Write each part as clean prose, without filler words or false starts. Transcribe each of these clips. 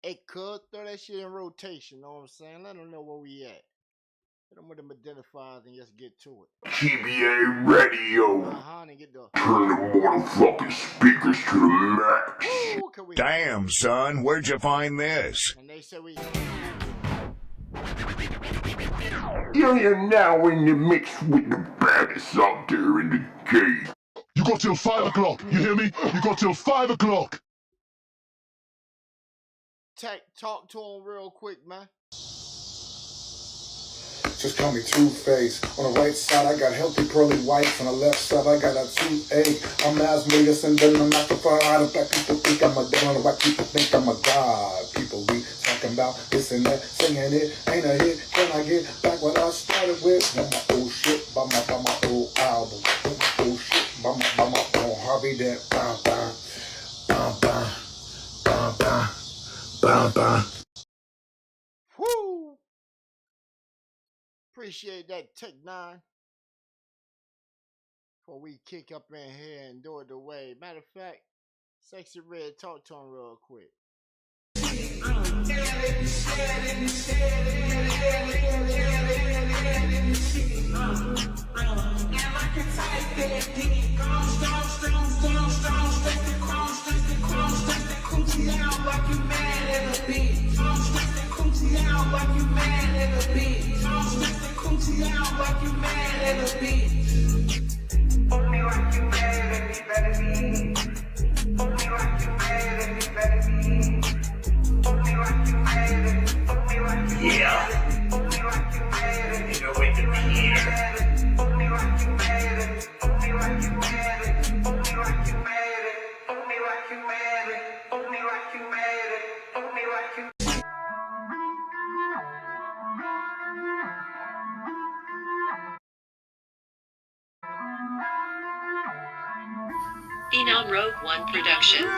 Hey, cuz, throw that shit in rotation, know what I'm saying? Let them know where we at. Hit them with them identifiers and just get to it. TBA Radio. And get the... Turn the motherfucking speakers to the max. Woo, Damn, son, where'd you find this? And they said we... You're now in the mix with the baddest out there in the game. You got till 5 o'clock, you hear me? You got till 5 o'clock. Talk to him real quick, man. Just call me Two-Face. On the right side, I got healthy pearly whites. On the left side, I got a toothache. I'm asthmatic and then I'm not the far out of black people think I'm a devil. White people think I'm a god. People be talking about this and that, singing it ain't a hit. Can I get back what I started with? Want my old shit by my old album. Want my old shit by my old Harvey that bam bam bam bam bam bam bam. Woo! Appreciate that, Tech 9. Before we kick up in here and do it the way. Matter of fact, Sexy Red, talk to him real quick. Yeah. You know when to be here. Phenom Rogue One Productions.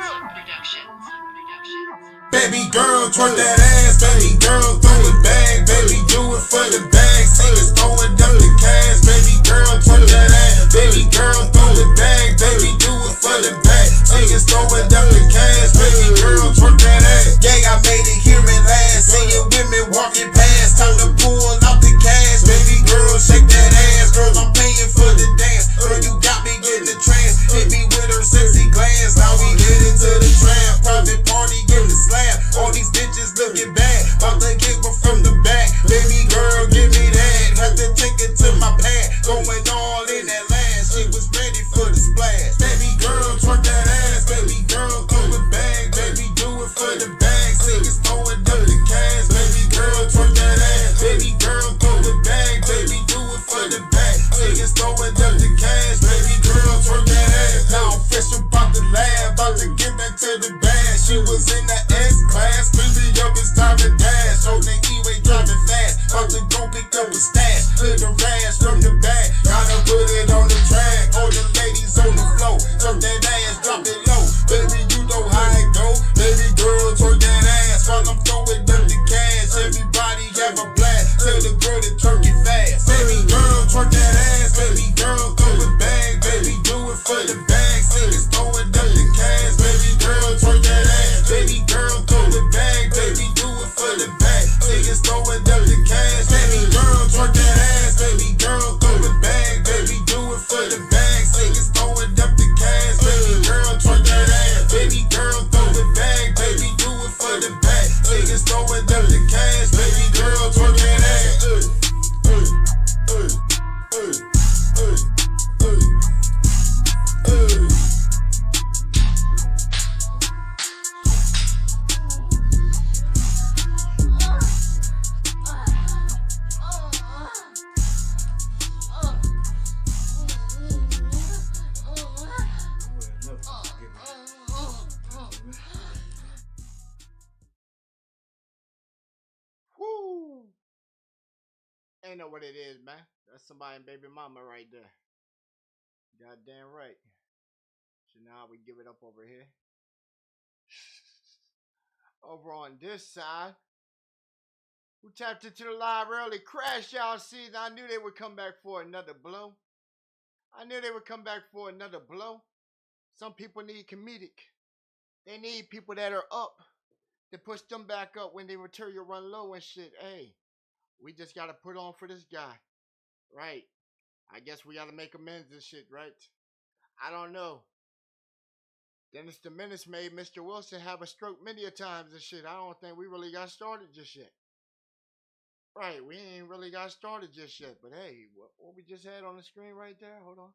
Baby girl, twerk that ass. Baby girl, throw it back. Baby, do it for the bag. Singers throwing up the cash. Baby girl, twerk that ass. Baby girl, throw it back. Baby, do it for the bag. Singers throwing up the cash. Baby girl, twerk that ass. Gang, I made it here at last. Seeing women walking past. Time to pull out the cash. Baby girl, shake that ass. Girl, I'm paying for the dance. Girl, you got me getting the trance. Hit me with her sexy glance. Now we get into the trap. Private party, give the slap. All these bitches looking bad. About to get one from the back. Baby girl, give me that. Had to take it to my pad. Going all in that last. She was ready for the splash. Baby girl, twerk that ass. Baby girl, throw it back. Baby, do it for the bag. Singers throwing up the cash. Baby girl, twerk that ass. Baby girl, throw it back. Baby, do it for the bag. Singers throwing up the cash. Baby girl, twerk that ass. Now I'm fresh about the lab. About to get back to the bag. She was in the S-Class. Busy up, it's time to dash. On the E-way driving fast. About to go pick up a stash. Clear the rash from the back. Gotta put it on the track. All the ladies on the floor. Turn that ass, drop it low. Baby, you know how it go. Baby girl, twerk that ass. While I'm throwing up the cash. Everybody have a blast. Tell the girl to twerk it fast. Baby girl, twerk that ass. Baby girl, throw it back. Baby, do it for the bag. Singers throwing up the cash. Baby girl, twerk that ass. Baby girl, throw it back. Baby, do it for the bag. Singers throwing up the cash. Baby girl, twerk that ass. Baby girl, throw it back. Baby, do it for the bag. Singers throwing up the cash. Baby girl, twerk that ass. Baby girl, throw it back. Baby, do it for the bag. Singers throwing up the cash. Baby girl, twerk that ass. Woo! Ain't know what it is, man. That's somebody and baby mama right there. Goddamn right. So now we give it up over here. Over on this side, who tapped into the live early, Crash y'all season. I knew they would come back for another blow. Some people need comedic. They need people that are up. to push them back up when their material run low and shit. Hey, we just gotta put on for this guy. Right. I guess we gotta make amends and shit, right? I don't know. Dennis the Menace made Mr. Wilson have a stroke many a times and shit. I don't think we really got started just yet. Right, we ain't really got started just yet. But hey, what we just had on the screen right there? Hold on.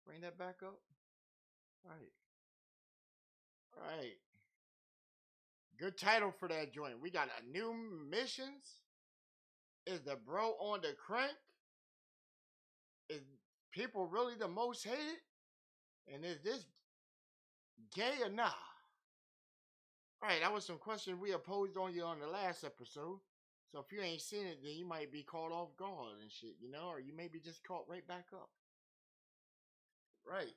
Bring that back up. Right. Right. Good title for that joint. We got a new missions. Is the bro on the crank? Is people really the most hated? And is this gay or nah? Alright, that was some questions we posed on you on the last episode. So if you ain't seen it, then you might be caught off guard and shit, you know, or you may be just caught right back up. Right.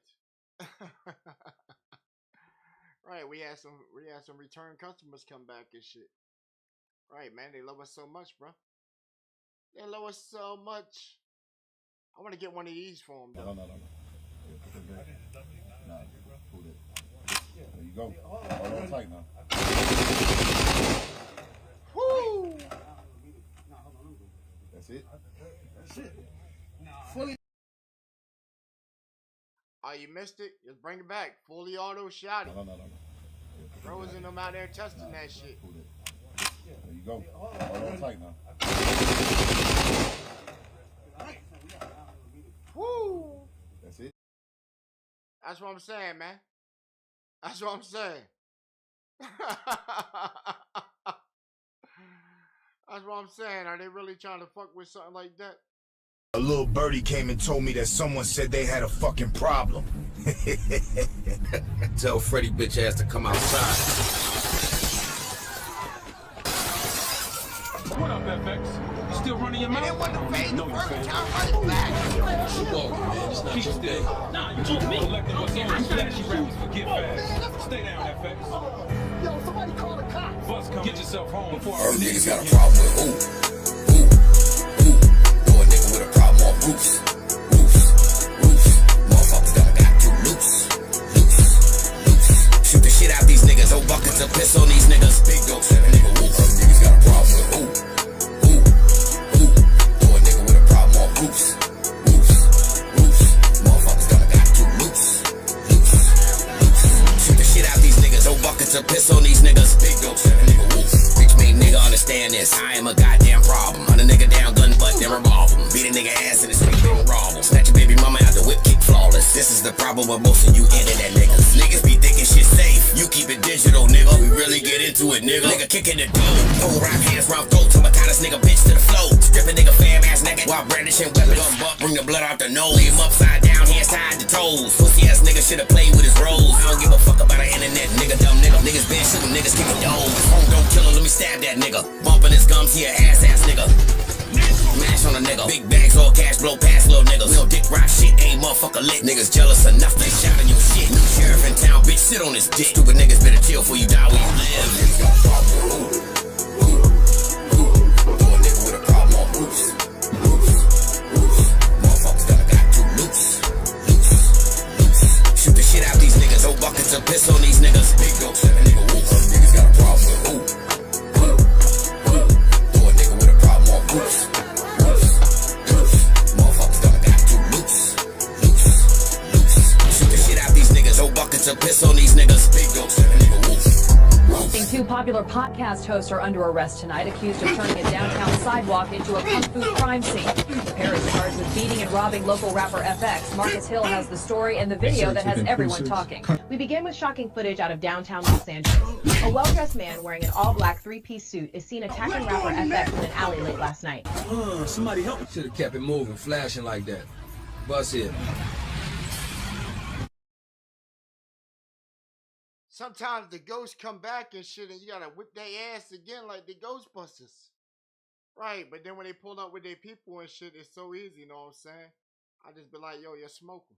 Right, we had some return customers come back and shit. Right, man, they love us so much, bro. They love us so much. I want to get one of these for them, though. No. There you go. Hold on tight now. Woo! That's it. Fully. Oh, you missed it? Just bring it back. Fully auto shotty. No. Bros in them out there testing that shit. There you go. Hold on tight now. Woo! That's it. That's what I'm saying, man. That's what I'm saying. That's what I'm saying. Are they really trying to fuck with something like that? A little birdie came and told me that someone said they had a fucking problem. Tell Freddie bitch ass to come outside. What up, FX? You still running your mouth? I didn't want to fade the No, first you time right back. You walking, man. It's not Keep your still. day. Nah, you told me. Collecting what's on those flashy rappers for get fast. Stay down, FX. Yo, somebody call the cops. Bus come. Get yourself home before I... Niggas got a problem with who? Know a nigga with a problem on roofs. Motherfuckers got too loose. Shoot the shit out these niggas. Old buckets of piss on these niggas. Big dope, 7 nigga whoop. Niggas got a problem with who? Know a nigga with a problem on roofs. Motherfuckers got too loose. Shoot the shit out these niggas. Old buckets of piss on these niggas. Big dope, 7 nigga whoop. Bitch made nigga understand this. I am a goddamn problem. Hunt a nigga down, gun butt, then revolve him. Beat a nigga ass in the street, then rob him. Snatch your baby mama out the whip, kick flawless. This is the problem with most of you internet niggas. Niggas be thinking shit safe. You keep it digital, nigga. We really get into it, nigga. Nigga kicking the dough. Pull rap hands round throat. Tomatis nigga bitch to the flow. Stripping nigga fam ass naked while brandishing weapon. Gun butt, bring the blood out the nose. Lay him upside down, hands tied to toes. Pussy ass nigga should've played with his roles. I don't give a fuck about the internet, nigga. Dumb nigga. Niggas been shooting, niggas kicking doors. Home don't kill him, let me stab that nigga. Bumping his gums, he a ass nigga. Mash on a nigga. Big bags, all cash, blow past little niggas. Little dick rock shit, ain't motherfucker lit. Niggas jealous enough, they shouting your shit. New sheriff in town, bitch, sit on his dick. Stupid niggas better chill before you die where you live. Niggas got a problem with who? Know a nigga with a problem on roofs. Motherfuckers got too loose. Shoot the shit out these niggas. Old buckets of piss on these niggas. Big dope, 7 nigga whoop. Niggas got a problem with who? Know a nigga with a problem on roofs. Motherfuckers got too loose. Shoot the shit out these niggas. Old buckets of piss on these niggas. Big dope, 7 nigga whoop. Two popular podcast hosts are under arrest tonight, accused of turning a downtown sidewalk into a kung fu crime scene. The pair is charged with beating and robbing local rapper FX. Marcus Hill has the story and the video that has everyone talking. We begin with shocking footage out of downtown Los Angeles. A well-dressed man wearing an all-black three-piece suit is seen attacking rapper FX in an alley late last night. Somebody help. Should have kept it moving, flashing like that. Bus here. Sometimes the ghosts come back and shit, and you gotta whip their ass again like the Ghostbusters. Right, but then when they pull up with their people and shit, it's so easy, you know what I'm saying? I just be like, yo, you're smoking.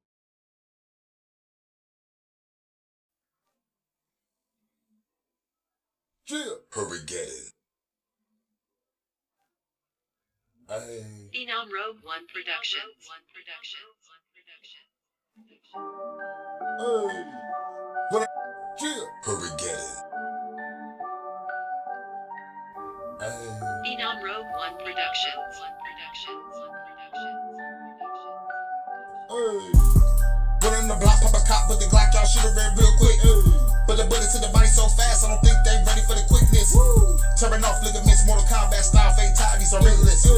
Yeah, hurry, get it. Phenom Rogue One Productions. Hey. What? Yeah, hurry, get it. One Production. Run on the block, pop a cop with the Glock, y'all shoot it real quick. But the bullets hit the body so fast, I don't think they ready for the quickness. Tearing off ligaments, Mortal Kombat style, fatalities are endless.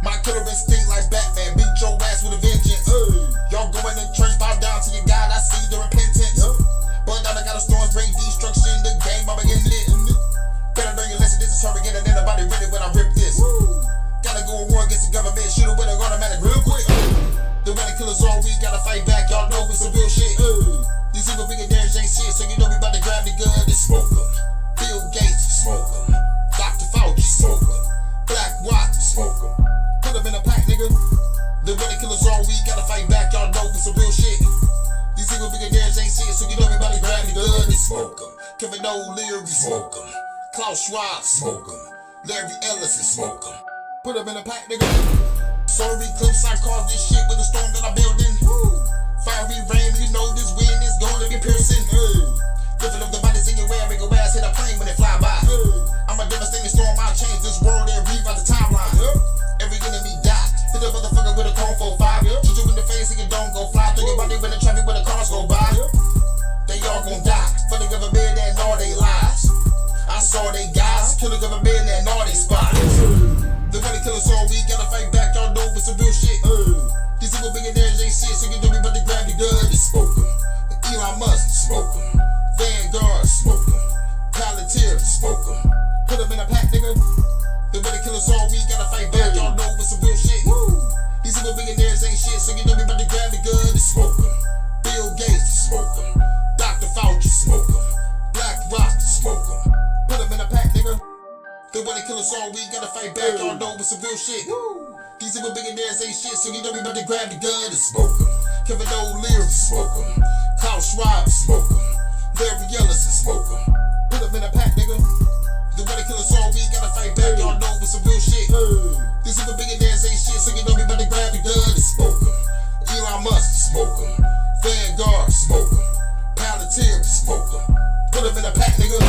My killer instinct like Batman, beat your ass with a vengeance. Y'all go in the church, bow down to your God, I see the repentance. But now I got a storms, bring destruction, the game, I'm beginning it. Better learn your lesson, this is her again, and anybody ready when I rip this. Gotta go to war against the government, shoot it with an automatic real quick. The running killers all we gotta fight back, y'all know it's some real shit. These evil billionaires ain't shit, so you know we about to grab the gun and smoke them. Bill Gates, smoke them. Dr. Fauci, smoke them. Black Rock, smoke them. Put them in a pack, nigga. The running killers all we gotta fight back, y'all know it's some real shit. These evil billionaires ain't shit, so you know we about to grab the gun and smoke them. Kevin O'Leary, smoke them. Klaus Schwab, smoke them. Larry Ellison, smoke them. Put them in a pack, nigga. Solar eclipse, I caused this shit with a storm that I'm building. Fiery rain, you know this wind is gonna be piercing. Lifting up the bodies in your way, make your ass hit a plane when they fly by. I'm a devastating storm, I'll change this world and rewrite the timeline. Every enemy die, hit a motherfucker with a cone 4-5. Shoot you in the face and you don't go fly. Throw your body when the traffic when the cars go by. They all gon' die, for the government and all they lies. I saw they guys, kill the government and all they spies. The money killers all we gotta fight back, y'all know it's some real shit. These evil billionaires ain't shit, so you know we about to grab the gun and smoke them. Elon Musk, smoke them. Vanguard, smoke them. Palantir, smoke them. Put them in a pack, nigga. The money killers all we gotta fight back, y'all know it's some real shit. These evil billionaires ain't shit, so you know we about to grab the gun and smoke them. Bill Gates, smoke them. Dr. Fauci, smoke them. Black Rock, smoke them. Put them in a pack, nigga. The money killers all we gotta fight back, y'all know it's some real shit. These evil billionaires ain't shit, so you know we about to grab the gun and smoke them. Kevin O'Leary, smoke them. Klaus Schwab, smoke them. Larry Ellison, smoke them. Put them in a pack, nigga. The money killers all we gotta fight back, y'all know it's some real shit. These evil billionaires ain't shit, so you know we about to grab the gun and smoke them. Elon Musk, smoke them. Vanguard, smoke them. Palantir, smoke them. Put them in a pack, nigga.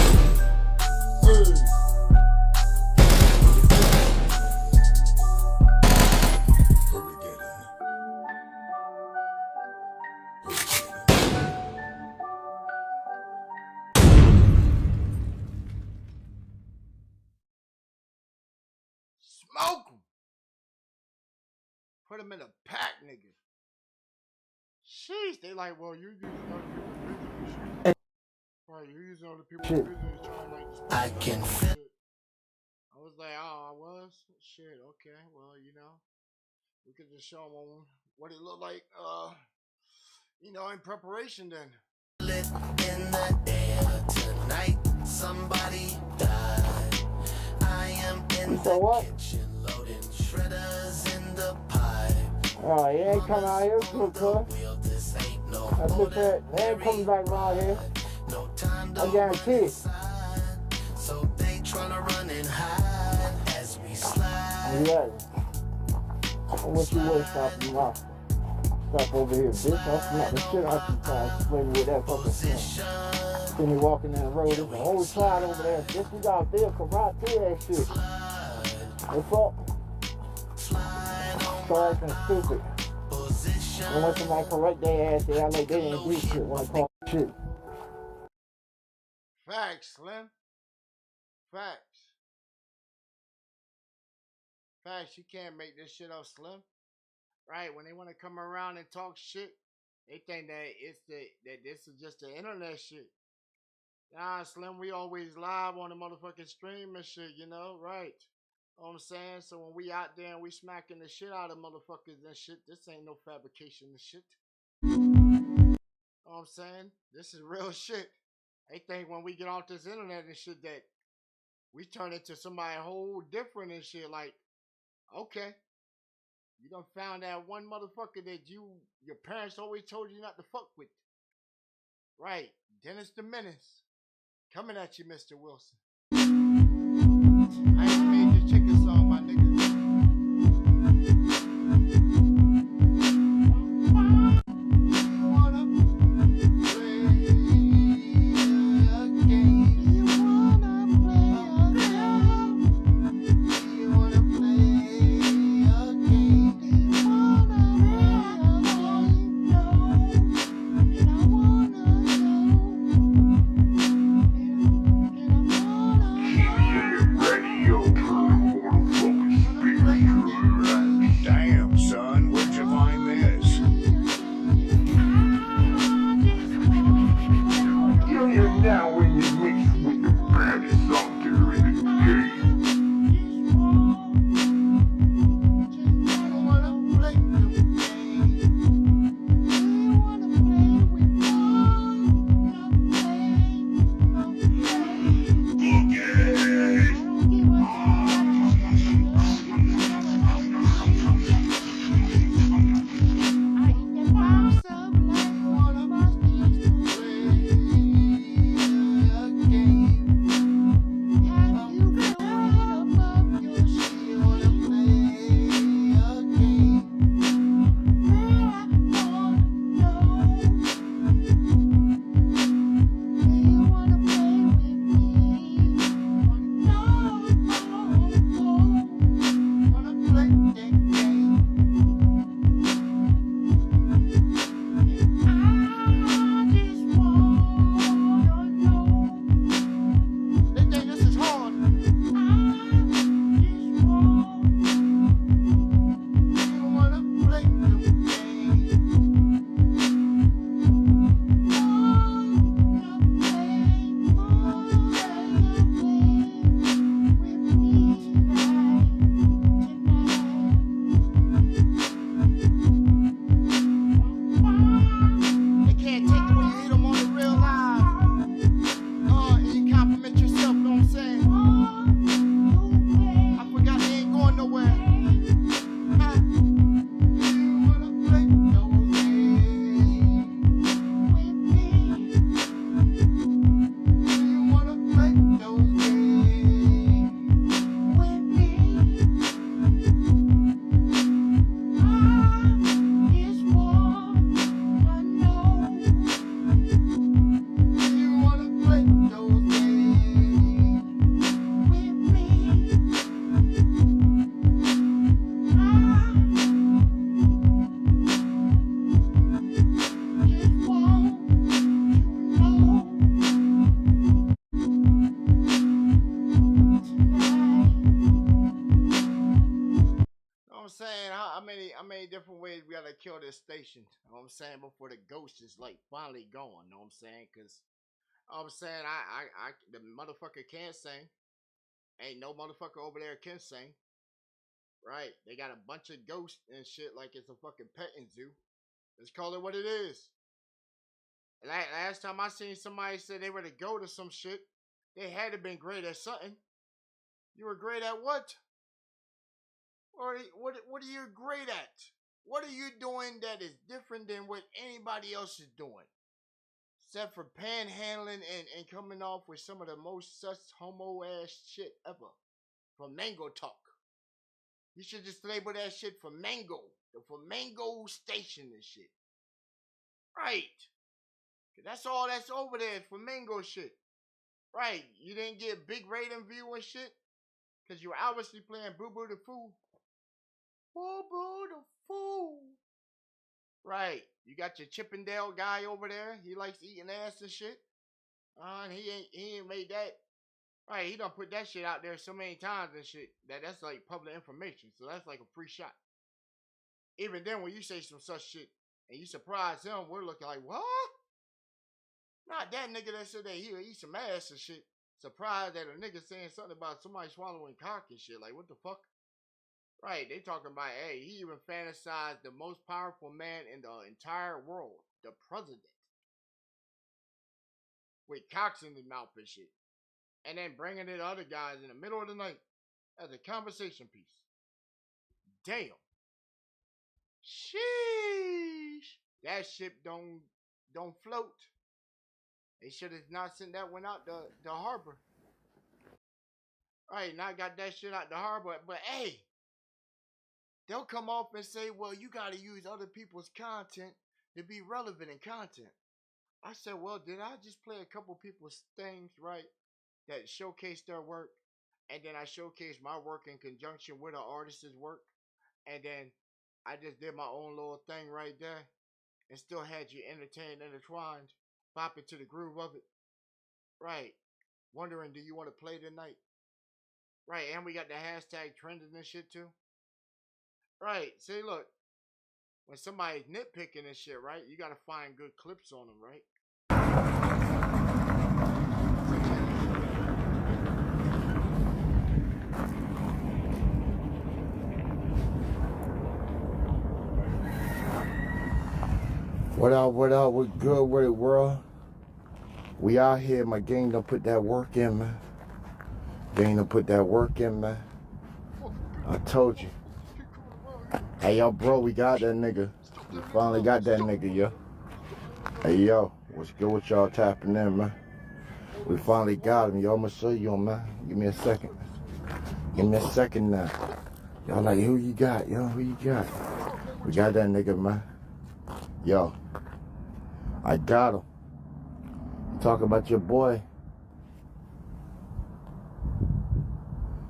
Smoke them. Put them in a pack, nigga. Sheesh, they like, well, you using other people's business. Right, you using other people's business trying to like. I can. I was like, oh, I was? Shit, okay. Well, you know, we could just show them on what it looked like, you know, in preparation then. In the air tonight, somebody died. I am in the kitchen loading shredders in the pipe. Oh, you ain't coming out here, cuz. I look at, they ain't coming back around here. I guarantee it. So they tryna run and hide as we slide. Yeah. I wish you would stop them off. Stop over here, bitch. I'll smack the shit out you trying to play with that fucking thing. See me walking down the road, there's a whole slide over there. Bitch, we got a vehicle right through that shit. What's up? So acting stupid. And when somebody correct their ass, they act like they ain't do shit when I call shit. Facts, Slim. Facts. Facts, you can't make this shit up, Slim. Right, when they want to come around and talk shit, they think that that this is just the internet shit. Nah, Slim, we always live on the motherfucking stream and shit, you know, right? You know what I'm saying? So when we out there and we smacking the shit out of motherfuckers and shit, this ain't no fabrication and shit. You know what I'm saying? This is real shit. They think when we get off this internet and shit that we turn into somebody whole different and shit. Like, okay, you done found that one motherfucker that your parents always told you not to fuck with. Right, Dennis the Menace. Coming at you, Mr. Wilson. I ain't made your chicken song, my nigga. kill this station. You know what I'm saying? Before the ghost is like finally gone. You know what I'm saying? Cause I'm saying the motherfucker can't sing. Ain't no motherfucker over there can sing. Right? They got a bunch of ghosts and shit like it's a fucking petting zoo. Let's call it what it is. Last time I seen somebody say they were to go to some shit, they had to been great at something. You were great at what? Or what are you great at? What are you doing that is different than what anybody else is doing? Except for panhandling and coming off with some of the most sus homo ass shit ever. From Mango Talk. You should just label that shit for Mango. The Flamingo Station and shit. Right. That's all that's over there for Mango shit. Right. You didn't get big rating view and shit. Because you were obviously playing Boo Boo the Fool. Boo Boo the Fool. Right. You got your Chippendale guy over there. He likes eating ass and shit. And he ain't made that. Right, he done put that shit out there so many times and shit that's like public information. So that's like a free shot. Even then, when you say some such shit and you surprise him, we're looking like, what? Not that nigga that said that he'll eat some ass and shit. Surprised that a nigga saying something about somebody swallowing cock and shit. Like, what the fuck? Right, they talking about, hey, he even fantasized the most powerful man in the entire world, the president. With cocks in his mouth and shit. And then bringing it to other guys in the middle of the night as a conversation piece. Damn. Sheesh. That ship don't float. They should have not sent that one out the harbor. Right, now I got that shit out the harbor. But hey, they'll come off and say, well, you got to use other people's content to be relevant in content. I said, well, did I just play a couple people's things, right, that showcase their work, and then I showcase my work in conjunction with an artist's work, and then I just did my own little thing right there, and still had you entertained, intertwined, bopping to the groove of it, right? Wondering, do you want to play tonight? Right, and we got the hashtag trending and shit too. Right, see, look, when somebody's nitpicking and shit, right, you gotta find good clips on them, right? What up, we good with it, world? We out here, my gang done put that work in, man. Gang done put that work in, man. I told you. Hey, yo, bro, we got that nigga. We finally got that nigga, yo. Hey, yo, what's good with y'all tapping in, man? We finally got him, yo. I'm gonna show you him, man. Give me a second. Give me a second now. Y'all like, who you got, yo? Who you got? We got that nigga, man. Yo, I got him. Talk about your boy.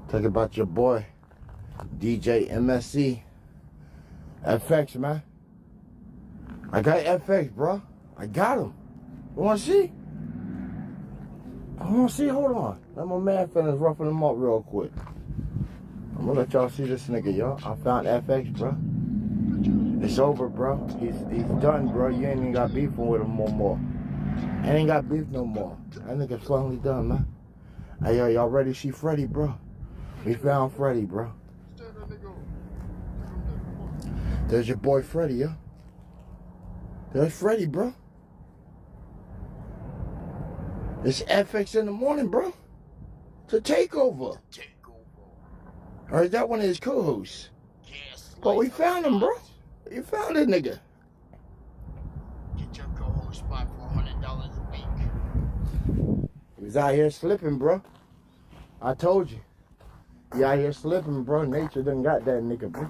Talk about your boy, DJ MSC. FX, man. I got FX, bro. I got him. You wanna see? I wanna see, hold on. Let my man finish roughing him up real quick. I'm gonna let y'all see this nigga, yo. I found FX, bro. It's over, bro. He's done, bro. You ain't even got beef with him no more. I ain't got beef no more. That nigga's finally done, man. Hey, yo, y'all ready to see Freddy, bro? We found Freddy, bro. There's your boy Freddy, yo. There's Freddy, bro. It's FX in the morning, bro. It's a takeover. Or is that one of his co-hosts? But we found him, bro. You found it, nigga. Get your co-host spot for $100 a week. He was out here slipping, bro. I told you. He out here slipping, bro. Nature done got that nigga, bro.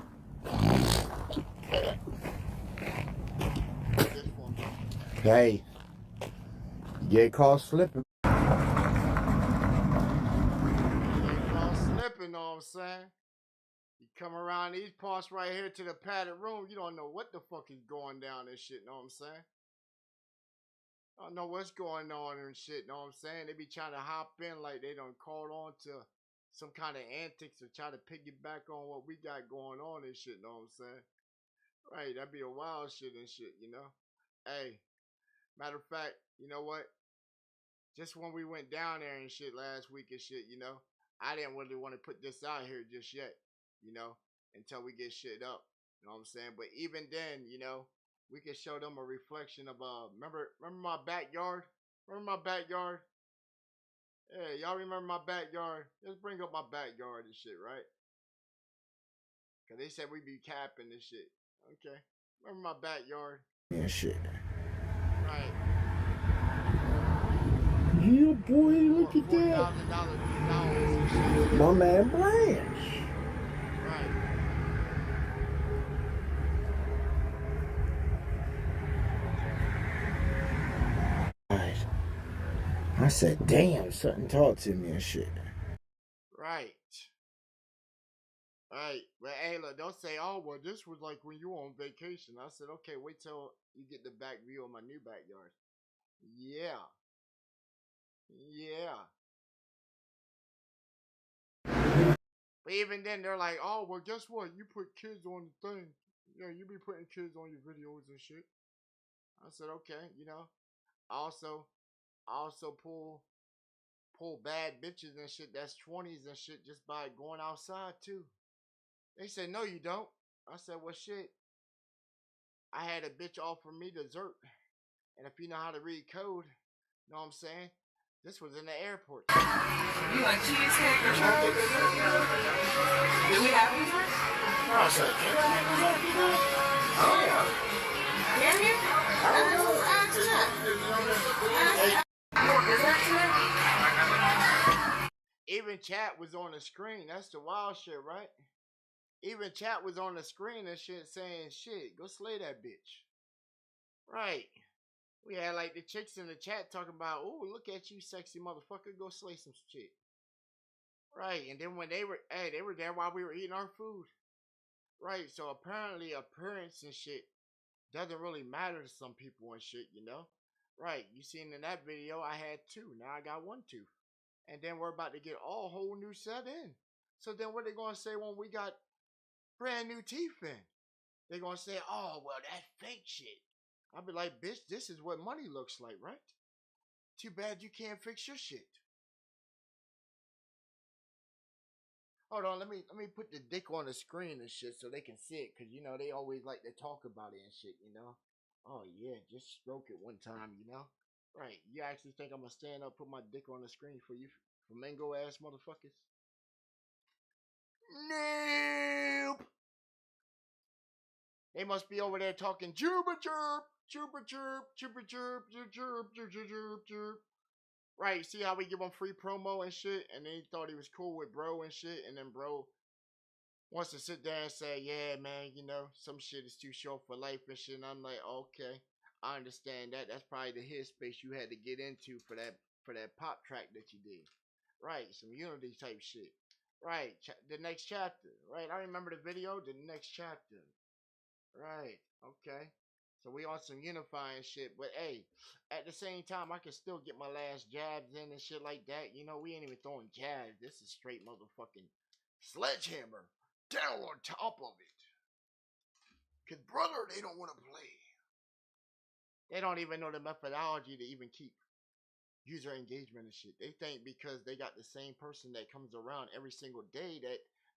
Hey. You get caught slipping. You get caught slipping, know what I'm saying? You come around these parts right here to the padded room, you don't know what the fuck is going down and shit, know what I'm saying? I don't know what's going on and shit, know what I'm saying? They be trying to hop in like they done caught on to some kind of antics or try to piggyback on what we got going on and shit, know what I'm saying? Right, that'd be a wild shit and shit, you know? Hey, matter of fact, you know what? Just when we went down there and shit last week and shit, you know, I didn't really want to put this out here just yet, you know, until we get shit up. You know what I'm saying? But even then, you know, we could show them a reflection of remember my backyard? Remember my backyard? Hey, y'all remember my backyard? Let's bring up my backyard and shit, right? Cause they said we be capping and shit. Okay. Remember my backyard? And shit. Right. Yeah, boy, look at that. My man Blanche. Right. Right. I said, damn, something talked to me and shit. Right. Right. But hey, look, don't say, oh, well, this was like when you were on vacation. I said, okay, wait till you get the back view of my new backyard. Yeah. Yeah. But even then, they're like, oh, well, guess what? You put kids on the thing. You know, you be putting kids on your videos and shit. I said, okay, you know. I also pull bad bitches and shit that's 20s and shit just by going outside too. They said, no, you don't. I said, well, shit. I had a bitch offer me dessert. And if you know how to read code, you know what I'm saying? This was in the airport. You want cheesecake or chocolate? Do we have any? No, sir. Oh, yeah. Can you? Even chat was on the screen. That's the wild shit, right? Even chat was on the screen and shit saying, shit, go slay that bitch. Right. We had like the chicks in the chat talking about, oh, look at you, sexy motherfucker, go slay some shit. Right. And then when they were there while we were eating our food. Right. So apparently appearance and shit doesn't really matter to some people and shit, you know? Right. You seen in that video, I had 2. Now I got 1 tooth. And then we're about to get all whole new set in. So then what they going to say when we got brand new teeth in? They're going to say, oh, well, that's fake shit. I'll be like, bitch, this is what money looks like, right? Too bad you can't fix your shit. Hold on, let me put the dick on the screen and shit so they can see it, because, you know, they always like to talk about it and shit, you know? Oh, yeah, just stroke it one time, you know? Right, you actually think I'm going to stand up, put my dick on the screen for you flamingo-ass motherfuckers? Nope! They must be over there talking chirpa chirp, chirpa chirp, chirpa chirp, chirp chirp, chirp chirp, chirp. Right, see how we give them free promo and shit, and they thought he was cool with bro and shit, and then bro wants to sit there and say, yeah, man, you know, some shit is too short for life and shit, and I'm like, okay, I understand that. That's probably the headspace you had to get into for that pop track that you did. Right, some unity type shit. Right, the next chapter. Right, I remember the video, the next chapter. Right, okay. So we on some unifying shit, but hey, at the same time, I can still get my last jabs in and shit like that. You know, we ain't even throwing jabs. This is straight motherfucking sledgehammer down on top of it. Cause brother, they don't want to play. They don't even know the methodology to even keep user engagement and shit. They think because they got the same person that comes around every single day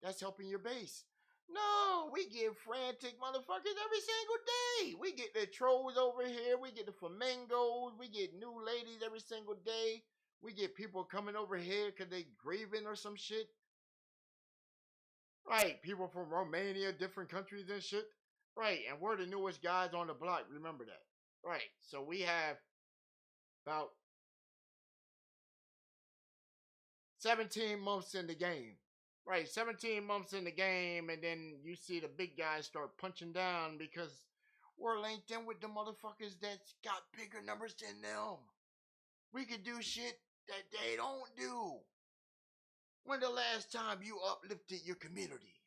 that's helping your base. No, we get frantic motherfuckers every single day. We get the trolls over here. We get the flamingos. We get new ladies every single day. We get people coming over here because they grieving or some shit. Right, people from Romania, different countries and shit. Right, and we're the newest guys on the block. Remember that. Right, so we have about 17 months in the game. Right, 17 months in the game, and then you see the big guys start punching down because we're linked in with the motherfuckers that's got bigger numbers than them. We can do shit that they don't do. When the last time you uplifted your community?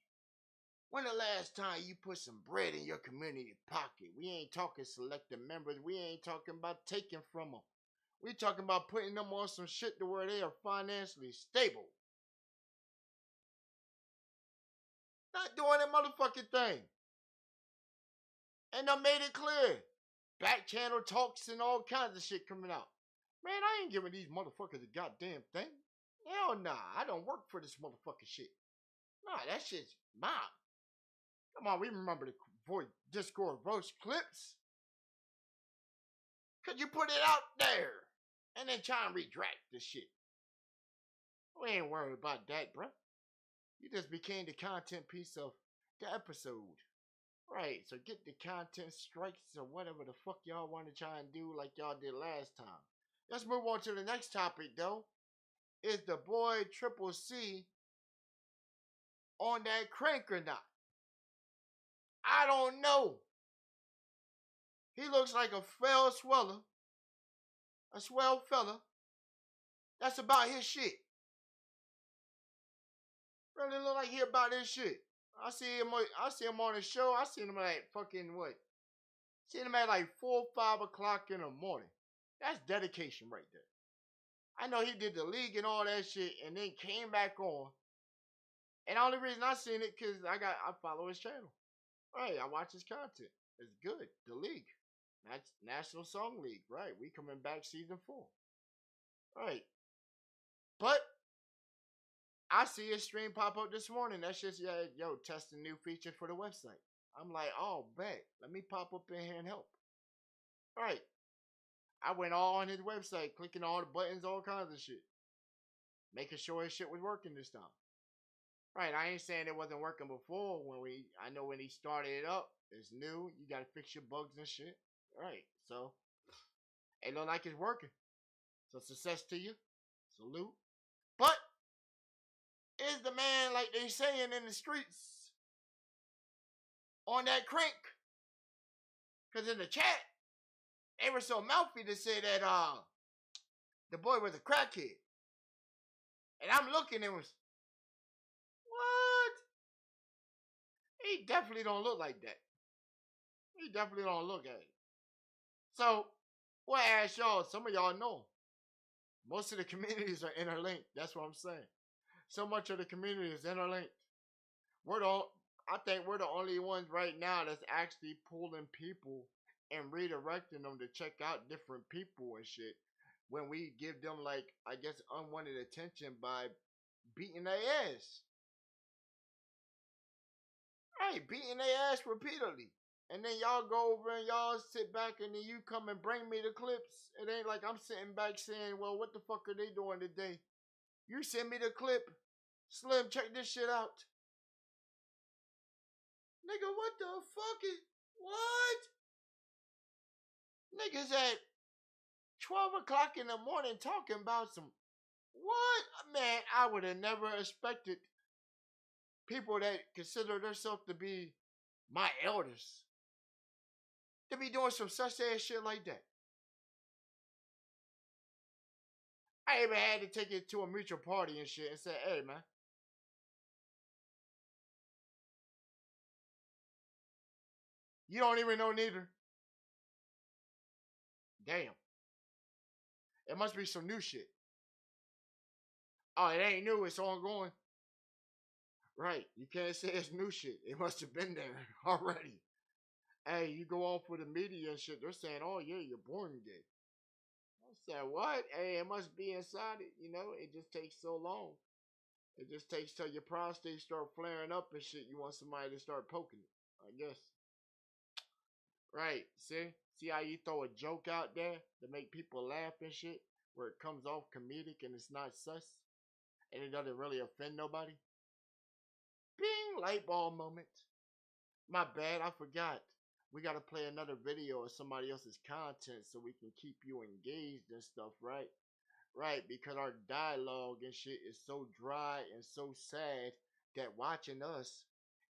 When the last time you put some bread in your community pocket? We ain't talking selective members. We ain't talking about taking from them. We talking about putting them on some shit to where they are financially stable. Not doing that motherfucking thing. And I made it clear. Back channel talks and all kinds of shit coming out. Man, I ain't giving these motherfuckers a goddamn thing. Hell nah, I don't work for this motherfucking shit. Nah, that shit's mine. Come on, we remember the Discord voice clips. Cause you put it out there and then try and retract the shit. We ain't worried about that, bruh. You just became the content piece of the episode. Right, so get the content strikes or whatever the fuck y'all want to try and do like y'all did last time. Let's move on to the next topic though. Is the boy Triple C on that crank or not? I don't know. He looks like a swell fella. That's about his shit. Really look like he about his shit. I see him on the show. I seen him at fucking what? Seen him at like 4 or 5 o'clock in the morning. That's dedication right there. I know he did the league and all that shit and then came back on. And the only reason I seen it because I follow his channel. Right, I watch his content. It's good. The league. That's National Song League. Right, we coming back season 4. Right. But I see his stream pop up this morning. That's just, testing new feature for the website. I'm like, oh, bet. Let me pop up in here and help. All right. I went all on his website, clicking all the buttons, all kinds of shit. Making sure his shit was working this time. Right, I ain't saying it wasn't working before. I know when he started it up, it's new. You got to fix your bugs and shit. Right, so it look like it's working. So success to you. Salute. But is the man, like they saying in the streets, on that crank? Because in the chat, they were so mouthy to say that the boy was a crackhead. And I'm looking and was, what? He definitely don't look like that. He definitely don't look at it. So, well, I ask y'all, some of y'all know. Most of the communities are interlinked. That's what I'm saying. So much of the community is interlinked. I think we're the only ones right now that's actually pulling people and redirecting them to check out different people and shit. When we give them, like, I guess, unwanted attention by beating their ass. Right, beating their ass repeatedly. And then y'all go over and y'all sit back and then you come and bring me the clips. It ain't like I'm sitting back saying, well, what the fuck are they doing today? You send me the clip. Slim, check this shit out. Nigga, what the fuck is... What? Niggas at 12 o'clock in the morning talking about some... What? Man, I would have never expected people that consider themselves to be my elders to be doing some such ass shit like that. I even had to take it to a mutual party and shit and say, hey, man. You don't even know neither. Damn. It must be some new shit. Oh, it ain't new. It's ongoing. Right. You can't say it's new shit. It must have been there already. Hey, you go off with the media and shit. They're saying, oh, yeah, you're born gay. I said, what? Hey, it must be inside it. You know, it just takes so long. It just takes till your prostate start flaring up and shit. You want somebody to start poking it, I guess. Right. See how you throw a joke out there to make people laugh and shit? Where it comes off comedic and it's not sus? And it doesn't really offend nobody? Bing! Light bulb moment. My bad, I forgot. We gotta play another video of somebody else's content so we can keep you engaged and stuff, right? Right, because our dialogue and shit is so dry and so sad that watching us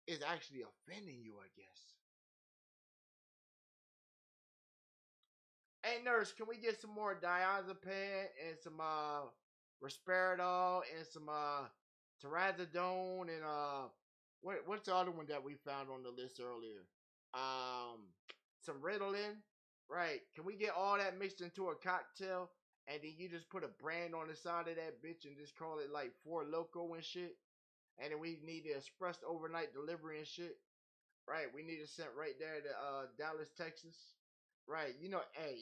is actually offending you, I guess. Hey, nurse, can we get some more diazepam and some risperidol and some trazodone and what's the other one that we found on the list earlier? Some Ritalin, right? Can we get all that mixed into a cocktail and then you just put a brand on the side of that bitch and just call it like 4 Loko and shit? And then we need the express overnight delivery and shit, Right, we need it sent right there to Dallas, Texas. Right, you know, hey,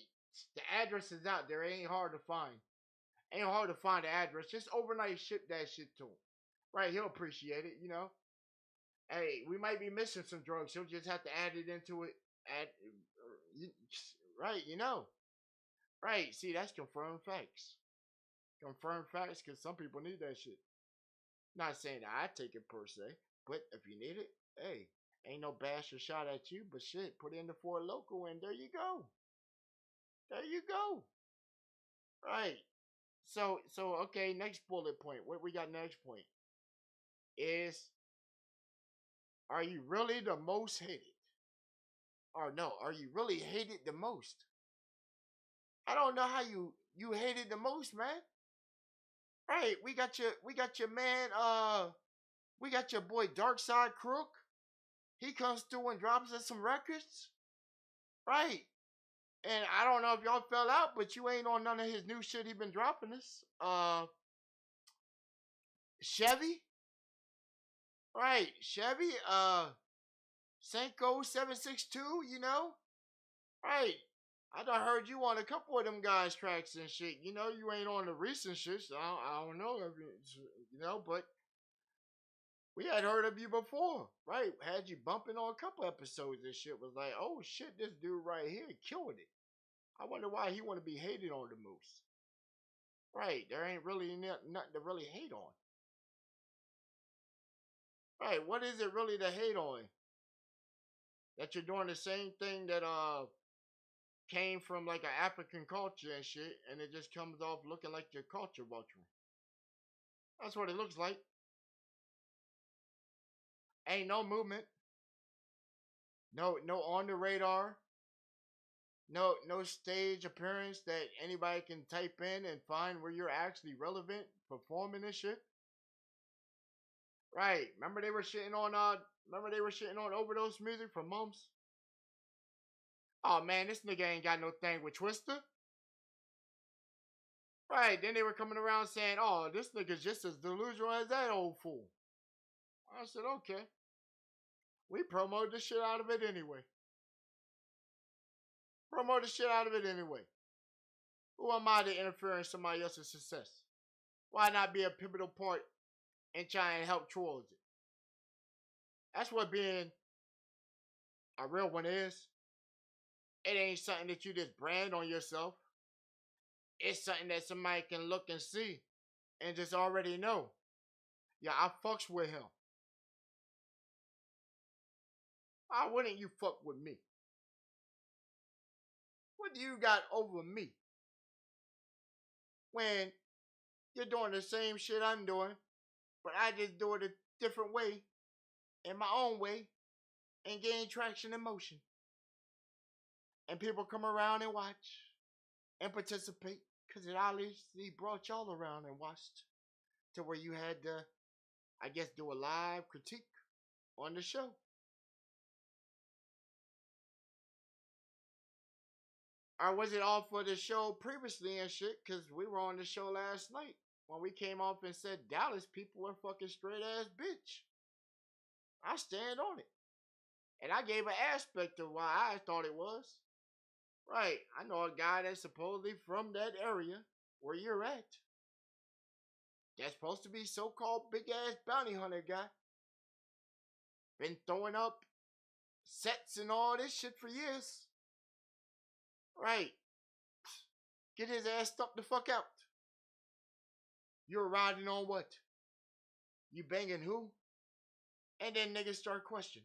the address is out there. It ain't hard to find. Ain't hard to find the address. Just overnight ship that shit to him. Right, he'll appreciate it, you know. Hey, we might be missing some drugs. He'll just have to add it into it. Right, you know. Right, see, that's confirmed facts. Confirmed facts, because some people need that shit. Not saying that I take it per se, but if you need it, hey, ain't no bash or shot at you, but shit, put in the Four Local and there you go. There you go. Right. So okay, next bullet point. What we got next point is, are you really the most hated? Or no, are you really hated the most? I don't know how you hated the most, man. Right, we got your man, we got your boy Darkside Crook. He comes through and drops us some records. Right. And I don't know if y'all fell out, but you ain't on none of his new shit he been dropping us. Chevy. Right, Chevy, Senko 762, you know? Right. I done heard you on a couple of them guys' tracks and shit. You know, you ain't on the recent shit, so I don't know if you know, but we had heard of you before, right? Had you bumping on a couple episodes and shit. Was like, oh shit, this dude right here killed it. I wonder why he want to be hated on the most. Right, there ain't really nothing to really hate on. Right, what is it really to hate on? That you're doing the same thing that came from like an African culture and shit, and it just comes off looking like your culture vulture. That's what it looks like. Ain't no movement. No on the radar. No stage appearance that anybody can type in and find where you're actually relevant performing this shit. Right. Remember they were shitting on Overdose Music for months? Oh man, this nigga ain't got no thing with Twister. Right, then they were coming around saying, oh, this nigga's just as delusional as that old fool. I said, okay. We promote the shit out of it anyway. Promote the shit out of it anyway. Who am I to interfere in somebody else's success? Why not be a pivotal part and try and help towards it? That's what being a real one is. It ain't something that you just brand on yourself. It's something that somebody can look and see and just already know. Yeah, I fucks with him. Why wouldn't you fuck with me? What do you got over me? When you're doing the same shit I'm doing, but I just do it a different way, in my own way, and gain traction and motion. And people come around and watch and participate, because it obviously brought y'all around and watched to where you had to, I guess, do a live critique on the show. Or was it all for the show previously and shit? Because we were on the show last night when we came off and said Dallas people are fucking straight ass bitch. I stand on it. And I gave an aspect of why I thought it was. Right. I know a guy that's supposedly from that area where you're at. That's supposed to be so-called big-ass bounty hunter guy. Been throwing up sets and all this shit for years. Right. Get his ass stuck the fuck out. You're riding on what? You banging who? And then niggas start questioning.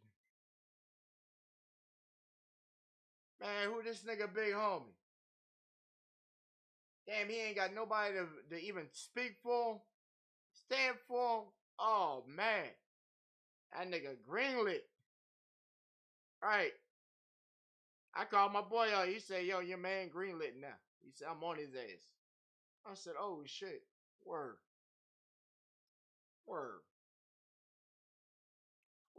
Man, who this nigga big homie? Damn, he ain't got nobody to even speak for him, stand for him. Oh, man. That nigga greenlit. Right. I called my boy out. He said, yo, your man greenlit now. He said, I'm on his ass. I said, oh, shit. Word. Word.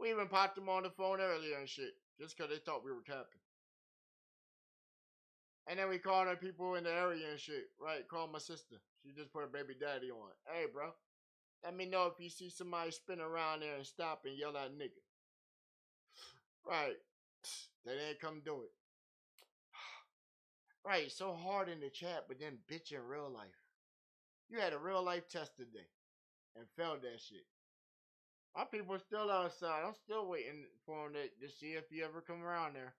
We even popped him on the phone earlier and shit. Just because they thought we were tapping. And then we called our people in the area and shit. Right, called my sister. She just put her baby daddy on. Hey, bro. Let me know if you see somebody spin around there and stop and yell at nigga. Right. They didn't come do it. Right, so hard in the chat, but then bitch in real life. You had a real life test today and failed that shit. My people are still outside. I'm still waiting for them to see if you ever come around there.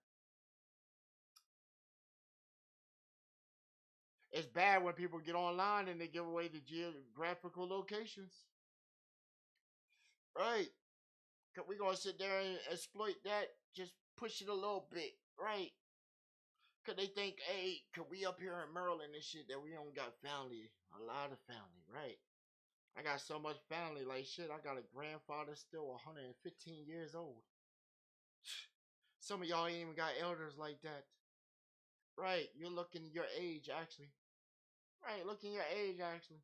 It's bad when people get online and they give away the geographical locations. Right. We're going to sit there and exploit that. Just push it a little bit. Right. Because they think, hey, cause we up here in Maryland and shit that we don't got family. A lot of family. Right. I got so much family. Like shit, I got a grandfather still 115 years old. Some of y'all ain't even got elders like that. Right. You're looking your age, actually. Right. Looking your age, actually.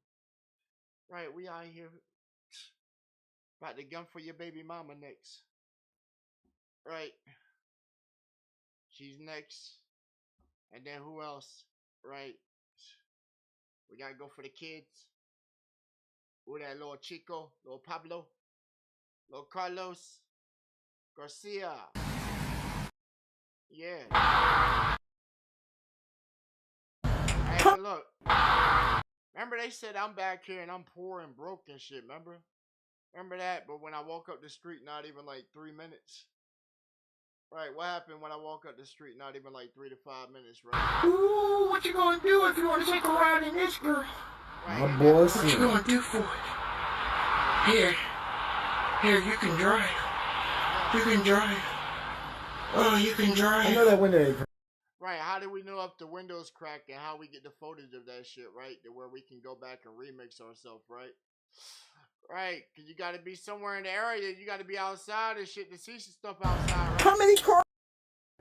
Right. We out here about to gun for your baby mama next. Right. She's next. And then who else? Right. We gotta go for the kids. Who that little Chico, little Pablo, little Carlos Garcia. Yeah. Hey, but look. Remember they said I'm back here and I'm poor and broke and shit, remember? Remember that? But when I walk up the street, not even like 3 minutes. Right, what happened when I walk up the street? Not even like 3 to 5 minutes, right? Ooh, what you gonna do if you wanna take a ride in this girl? Right, My boy What you gonna do for it? Here, you can drive. You can drive. Oh, you can drive. I know that window ain't. Right, how do we know if the window's cracked and how we get the footage of that shit, right? To where we can go back and remix ourselves, right? Right, because you got to be somewhere in the area. You got to be outside and shit to see some stuff outside, right? How many cars?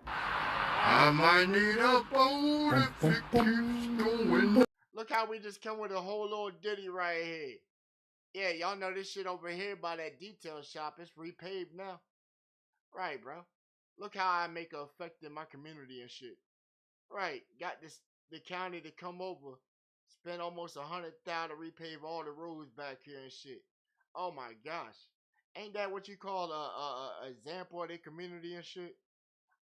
I might need a boat if it keeps going. Look how we just come with a whole little ditty right here. Yeah, y'all know this shit over here by that detail shop. It's repaved now. Right, bro. Look how I make an effect in my community and shit. Right, got the county to come over, spend almost $100,000 to repave all the roads back here and shit. Oh my gosh, ain't that what you call a example of the community and shit?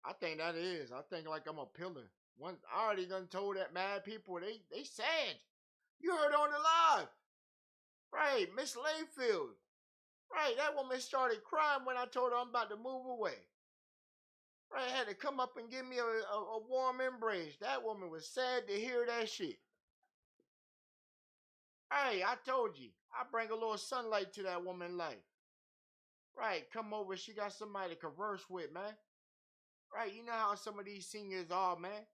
I think that is. I think like I'm a pillar. I already done told that mad people they sad. You heard on the live, right? Miss Layfield, right? That woman started crying when I told her I'm about to move away. Right, had to come up and give me a warm embrace. That woman was sad to hear that shit. Hey, I told you, I bring a little sunlight to that woman's life. Right, come over, she got somebody to converse with, man. Right, you know how some of these singers are, man.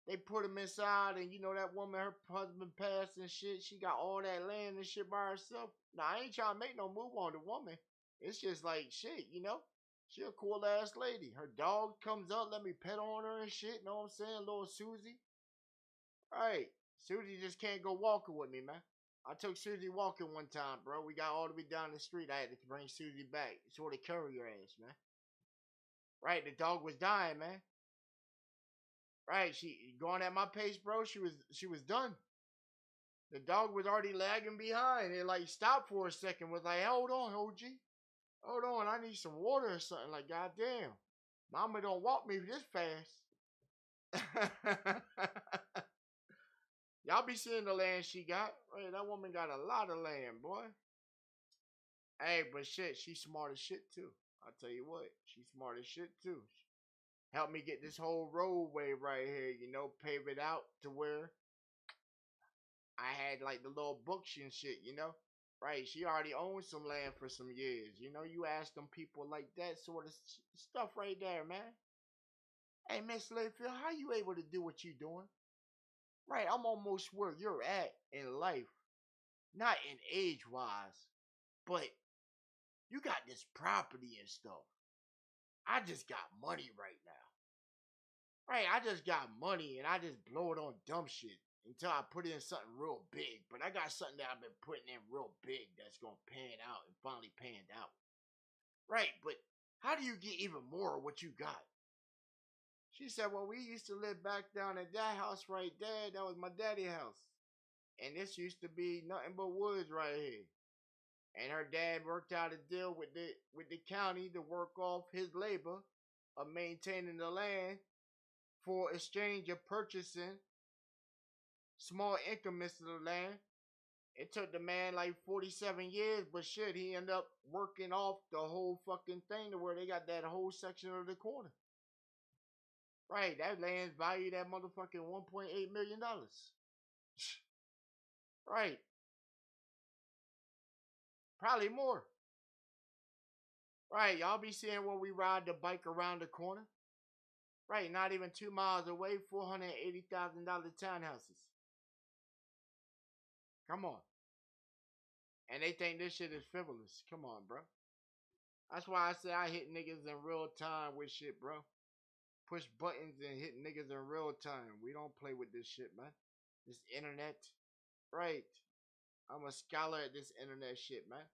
They put them inside, and you know that woman, her husband passed and shit. She got all that land and shit by herself. Now, I ain't trying to make no move on the woman. It's just like, shit, you know? She a cool ass lady. Her dog comes up, let me pet on her and shit. Know what I'm saying? Little Susie. Alright. Susie just can't go walking with me, man. I took Susie walking one time, bro. We got all the way down the street. I had to bring Susie back. Sort of carry her ass, man. Right, the dog was dying, man. Right, she going at my pace, bro. She was done. The dog was already lagging behind. It like stopped for a second. Was like, hold on, OG. Hold on, I need some water or something. Like, goddamn, mama don't walk me this fast. Y'all be seeing the land she got. Right, that woman got a lot of land, boy. Hey, but shit, she's smart as shit too. I'll tell you what, she's smart as shit too. Help me get this whole roadway right here, you know, pave it out to where I had like the little books and shit, you know. Right, she already owned some land for some years. You know, you ask them people like that sort of stuff right there, man. Hey, Miss Layfield, how you able to do what you doing? Right, I'm almost where you're at in life. Not in age-wise, but you got this property and stuff. I just got money right now. Right, I just got money and I just blow it on dumb shit. Until I put in something real big. But I got something that I've been putting in real big that's going to pan out and finally panned out. Right, but how do you get even more of what you got? She said, well, we used to live back down at that house right there. That was my daddy's house. And this used to be nothing but woods right here. And her dad worked out a deal with the county to work off his labor of maintaining the land for exchange of purchasing small increments of the land. It took the man like 47 years, but shit, he ended up working off the whole fucking thing to where they got that whole section of the corner. Right, that land's valued at motherfucking $1.8 million. Right. Probably more. Right, y'all be seeing where we ride the bike around the corner. Right, not even 2 miles away, $480,000 townhouses. Come on. And they think this shit is frivolous. Come on, bro. That's why I say I hit niggas in real time with shit, bro. Push buttons and hit niggas in real time. We don't play with this shit, man. This internet. Right. I'm a scholar at this internet shit, man.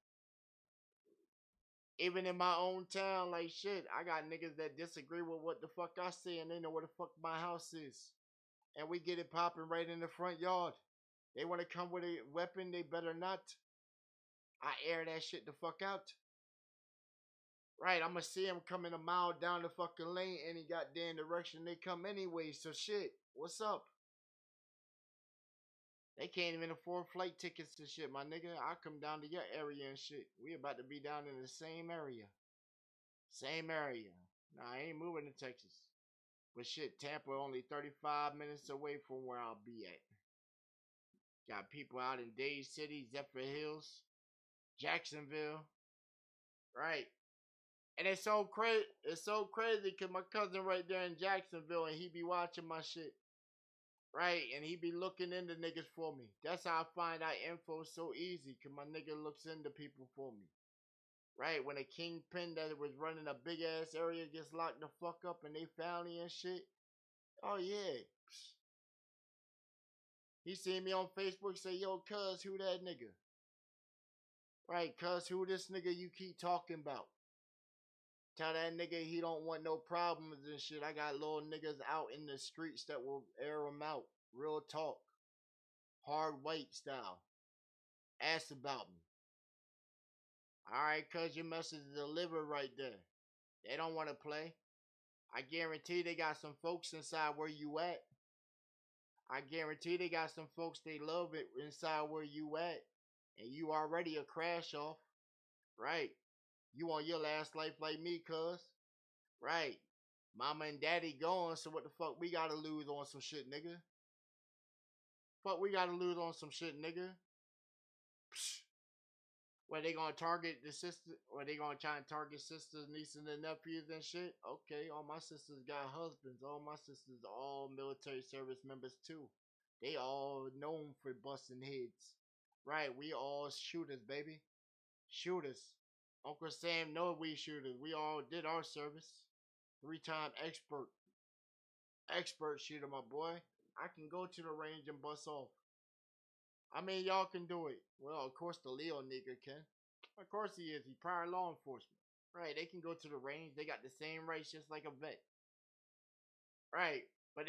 Even in my own town, like shit, I got niggas that disagree with what the fuck I say and they know where the fuck my house is. And we get it popping right in the front yard. They want to come with a weapon, they better not. I air that shit the fuck out. Right, I'ma see him coming a mile down the fucking lane any goddamn direction they come anyway, so shit, what's up? They can't even afford flight tickets to shit, my nigga. I come down to your area and shit. We about to be down in the same area. Same area. Nah, I ain't moving to Texas. But shit, Tampa only 35 minutes away from where I'll be at. Got people out in Dade City, Zephyr Hills, Jacksonville. Right. And it's so crazy. It's so crazy because my cousin right there in Jacksonville and he be watching my shit. Right, and he be looking into niggas for me. That's how I find out info so easy, because my nigga looks into people for me. Right, when a kingpin that was running a big ass area gets locked the fuck up and they found me and shit. Oh yeah. He seen me on Facebook say, yo, cuz, who that nigga? Right, cuz, who this nigga you keep talking about? Tell that nigga he don't want no problems and shit. I got little niggas out in the streets that will air them out. Real talk. Hard white style. Ask about me. Alright, cuz your message is delivered right there. They don't want to play. I guarantee they got some folks inside where you at. I guarantee they got some folks they love it inside where you at. And you already a crash off. Right. You on your last life like me, cuz. Right. Mama and daddy gone, so what the fuck we gotta lose on some shit, nigga? Fuck we gotta lose on some shit, nigga? Psh. Where they gonna target the sister? Or they gonna try and target sisters, nieces, and nephews and shit? Okay, all my sisters got husbands. All my sisters are all military service members too. They all known for busting heads. Right, we all shooters, baby. Shooters. Uncle Sam know we shooters. We all did our service. 3-time expert. Expert shooter, my boy. I can go to the range and bust off. I mean, y'all can do it. Well, of course the Leo nigga can. Of course he is. He prior law enforcement. Right, they can go to the range. They got the same rights just like a vet. Right. But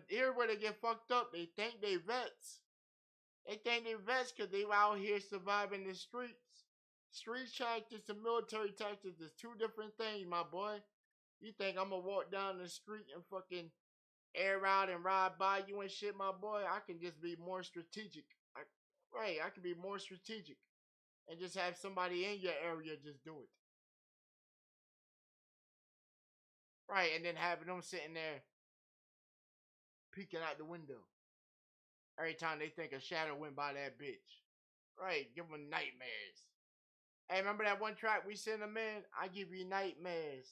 here where they get fucked up, they think they vets. They think they vets because they out here surviving the streets. Street tactics and military tactics is two different things, my boy. You think I'm gonna walk down the street and fucking air out and ride by you and shit, my boy? I can just be more strategic. I can be more strategic and just have somebody in your area just do it. Right, and then having them sitting there peeking out the window every time they think a shadow went by that bitch. Right, give them nightmares. Hey, remember that one track we sent them in? I give you nightmares.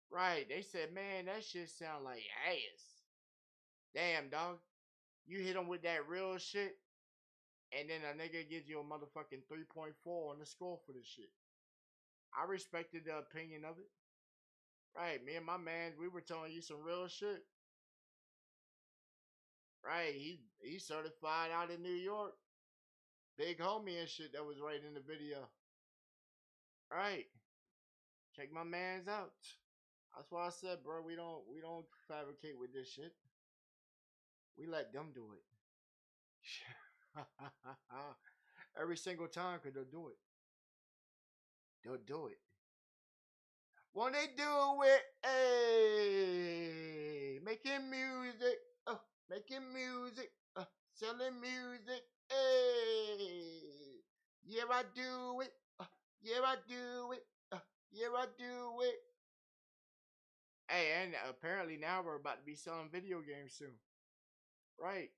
Right, they said, man, that shit sound like ass. Damn, dog. You hit them with that real shit, and then a nigga gives you a motherfucking 3.4 on the score for this shit. I respected the opinion of it. Right, me and my man, we were telling you some real shit. Right, he certified out in New York. Big homie and shit that was right in the video. Right. Check my mans out. That's why I said, bro, we don't fabricate with this shit. We let them do it. Every single time, cause they'll do it. They'll do it. Won't they do it? Hey, making music, making music, selling music. Hey, yeah, I do it. Yeah, I do it. Yeah, I do it. Hey, and apparently now we're about to be selling video games soon. Right.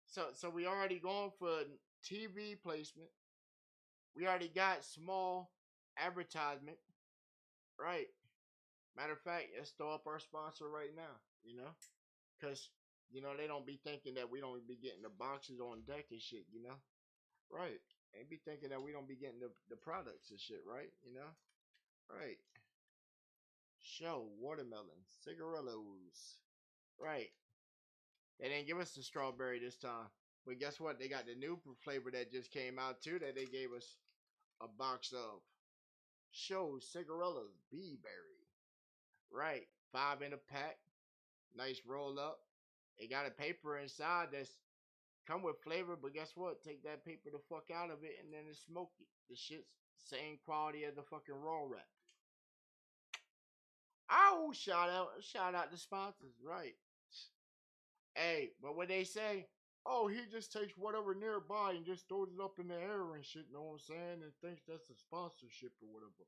So we already going for TV placement. We already got small advertisement. Right. Matter of fact, let's throw up our sponsor right now, you know? Because, you know, they don't be thinking that we don't be getting the boxes on deck and shit, you know? Right. They be thinking that we don't be getting the products and shit, right? You know? Right. Show watermelon, cigarillos. Right. They didn't give us the strawberry this time. But guess what? They got the new flavor that just came out too that they gave us a box of. Show cigarillos, bee berry. Right. 5 in a pack. Nice roll up. They got a paper inside that's come with flavor, but guess what? Take that paper the fuck out of it and then it's smoky. The shit's same quality as the fucking raw wrap. Oh, shout out the sponsors, right? Hey, but what they say, oh, he just takes whatever nearby and just throws it up in the air and shit, know what I'm saying? And thinks that's a sponsorship or whatever.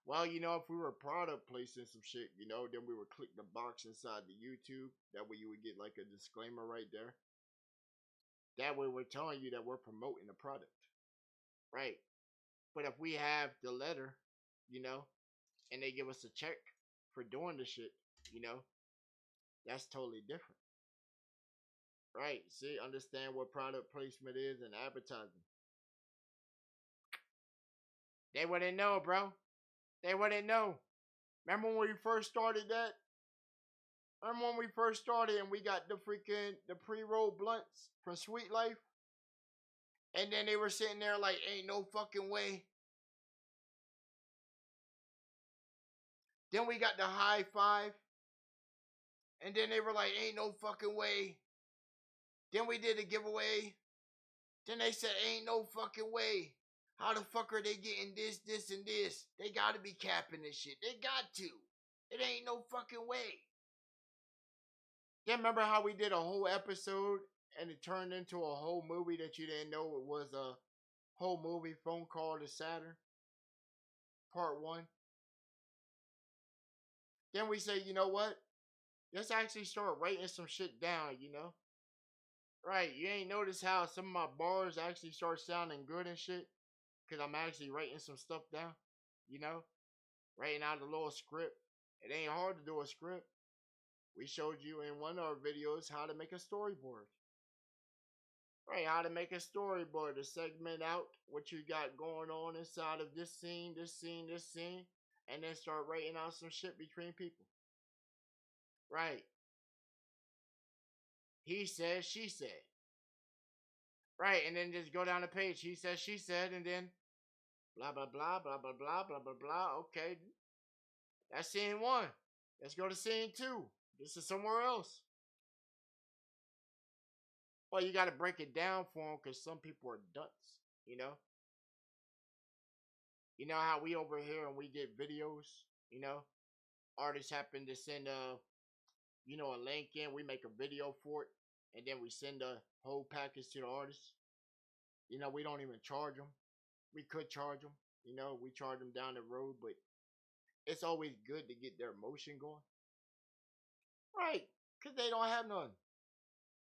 Well, you know, if we were product placing some shit, you know, then we would click the box inside the YouTube. That way you would get like a disclaimer right there. That way we're telling you that we're promoting the product. Right. But if we have the letter, you know, and they give us a check for doing the shit, you know, that's totally different. Right. See, understand what product placement is and advertising. They wouldn't know, bro. They wouldn't know. Remember when we first started that? Remember when we first started and we got the pre-roll blunts from Sweet Life? And then they were sitting there like, ain't no fucking way. Then we got the high five. And then they were like, ain't no fucking way. Then we did a giveaway. Then they said, ain't no fucking way. How the fuck are they getting this, and this? They gotta be capping this shit. They got to. It ain't no fucking way. Then remember how we did a whole episode and it turned into a whole movie that you didn't know it was a whole movie, Phone Call to Saturn, part 1. Then we say, you know what? Let's actually start writing some shit down, you know? Right, you ain't noticed how some of my bars actually start sounding good and shit? Because I'm actually writing some stuff down, you know? Writing out a little script. It ain't hard to do a script. We showed you in one of our videos how to make a storyboard. Right, how to make a storyboard to segment out what you got going on inside of this scene, and then start writing out some shit between people. Right. He said, she said. Right, and then just go down the page. He said, she said, and then blah, blah, blah, blah, blah, blah, blah, blah, blah. Okay. That's scene 1. Let's go to scene 2. This is somewhere else. Well, you got to break it down for them because some people are dunce, you know? You know how we over here and we get videos, you know? Artists happen to send a link in. We make a video for it. And then we send a whole package to the artist. You know, we don't even charge them. We could charge them. You know, we charge them down the road. But it's always good to get their emotion going. Right. Because they don't have none.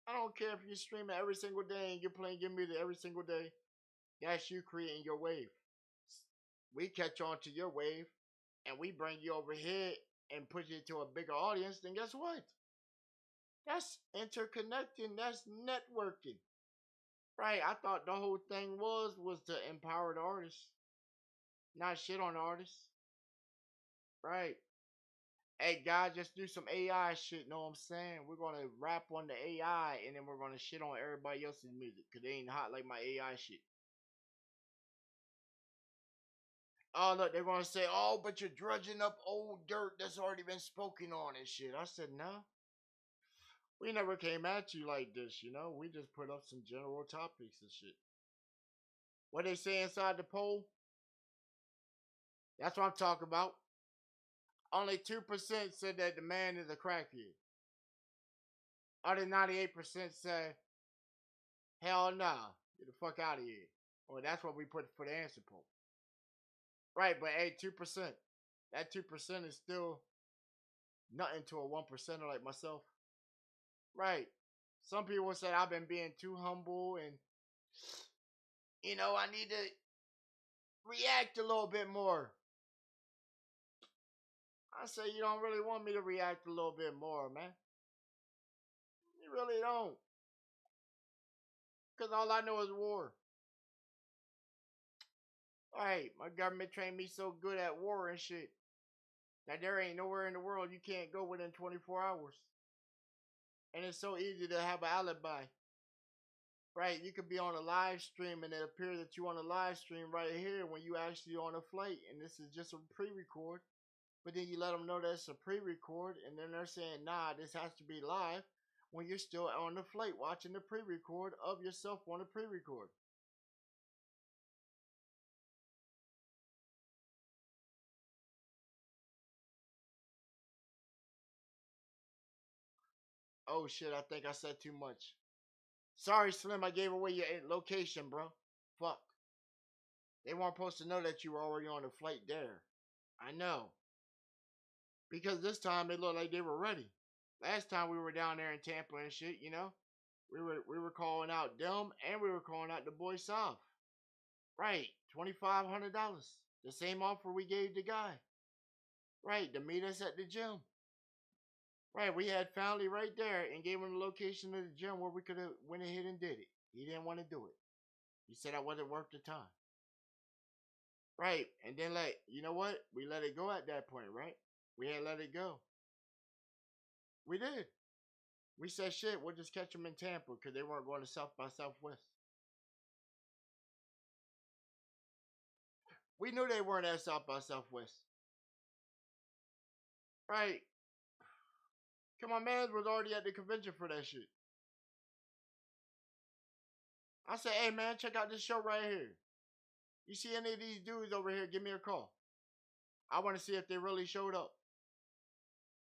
I don't care if you're streaming every single day and you're playing your music every single day. That's you creating your wave. We catch on to your wave. And we bring you over here and put you to a bigger audience. Then guess what? That's interconnecting. That's networking. Right. I thought the whole thing was to empower the artists. Not shit on the artists. Right. Hey, guys, just do some AI shit, know what I'm saying? We're going to rap on the AI, and then we're going to shit on everybody else's music, because they ain't hot like my AI shit. Oh, look, they're going to say, oh, but you're drudging up old dirt that's already been spoken on and shit. I said, no. We never came at you like this, you know? We just put up some general topics and shit. What they say inside the poll? That's what I'm talking about. Only 2% said that the man is a crackhead. Other 98% say, hell nah, get the fuck out of here. Well, that's what we put for the answer poll. Right, but hey, 2%. That 2% is still nothing to a 1%er like myself. Right. Some people say I've been being too humble and, you know, I need to react a little bit more. I say you don't really want me to react a little bit more, man. You really don't. Because all I know is war. Right, my government trained me so good at war and shit that there ain't nowhere in the world you can't go within 24 hours. And it's so easy to have an alibi. Right, you could be on a live stream and it appears that you on a live stream right here when you actually on a flight and this is just a pre-record. But then you let them know that it's a pre-record and then they're saying, nah, this has to be live when you're still on the flight watching the pre-record of yourself on the pre-record. Oh shit, I think I said too much. Sorry, Slim, I gave away your location, bro. Fuck. They weren't supposed to know that you were already on the flight there. I know. Because this time it looked like they were ready. Last time we were down there in Tampa and shit, you know. We were calling out them and we were calling out the boy South. Right, $2,500. The same offer we gave the guy. Right, to meet us at the gym. Right, we had family right there and gave him the location of the gym where we could have went ahead and did it. He didn't want to do it. He said I wasn't worth the time. Right, and then you know what? We let it go at that point, right? We had let it go. We did. We said shit, we'll just catch them in Tampa because they weren't going to South by Southwest. We knew they weren't at South by Southwest. Right. Come on, man was already at the convention for that shit. I said, hey man, check out this show right here. You see any of these dudes over here, give me a call. I want to see if they really showed up.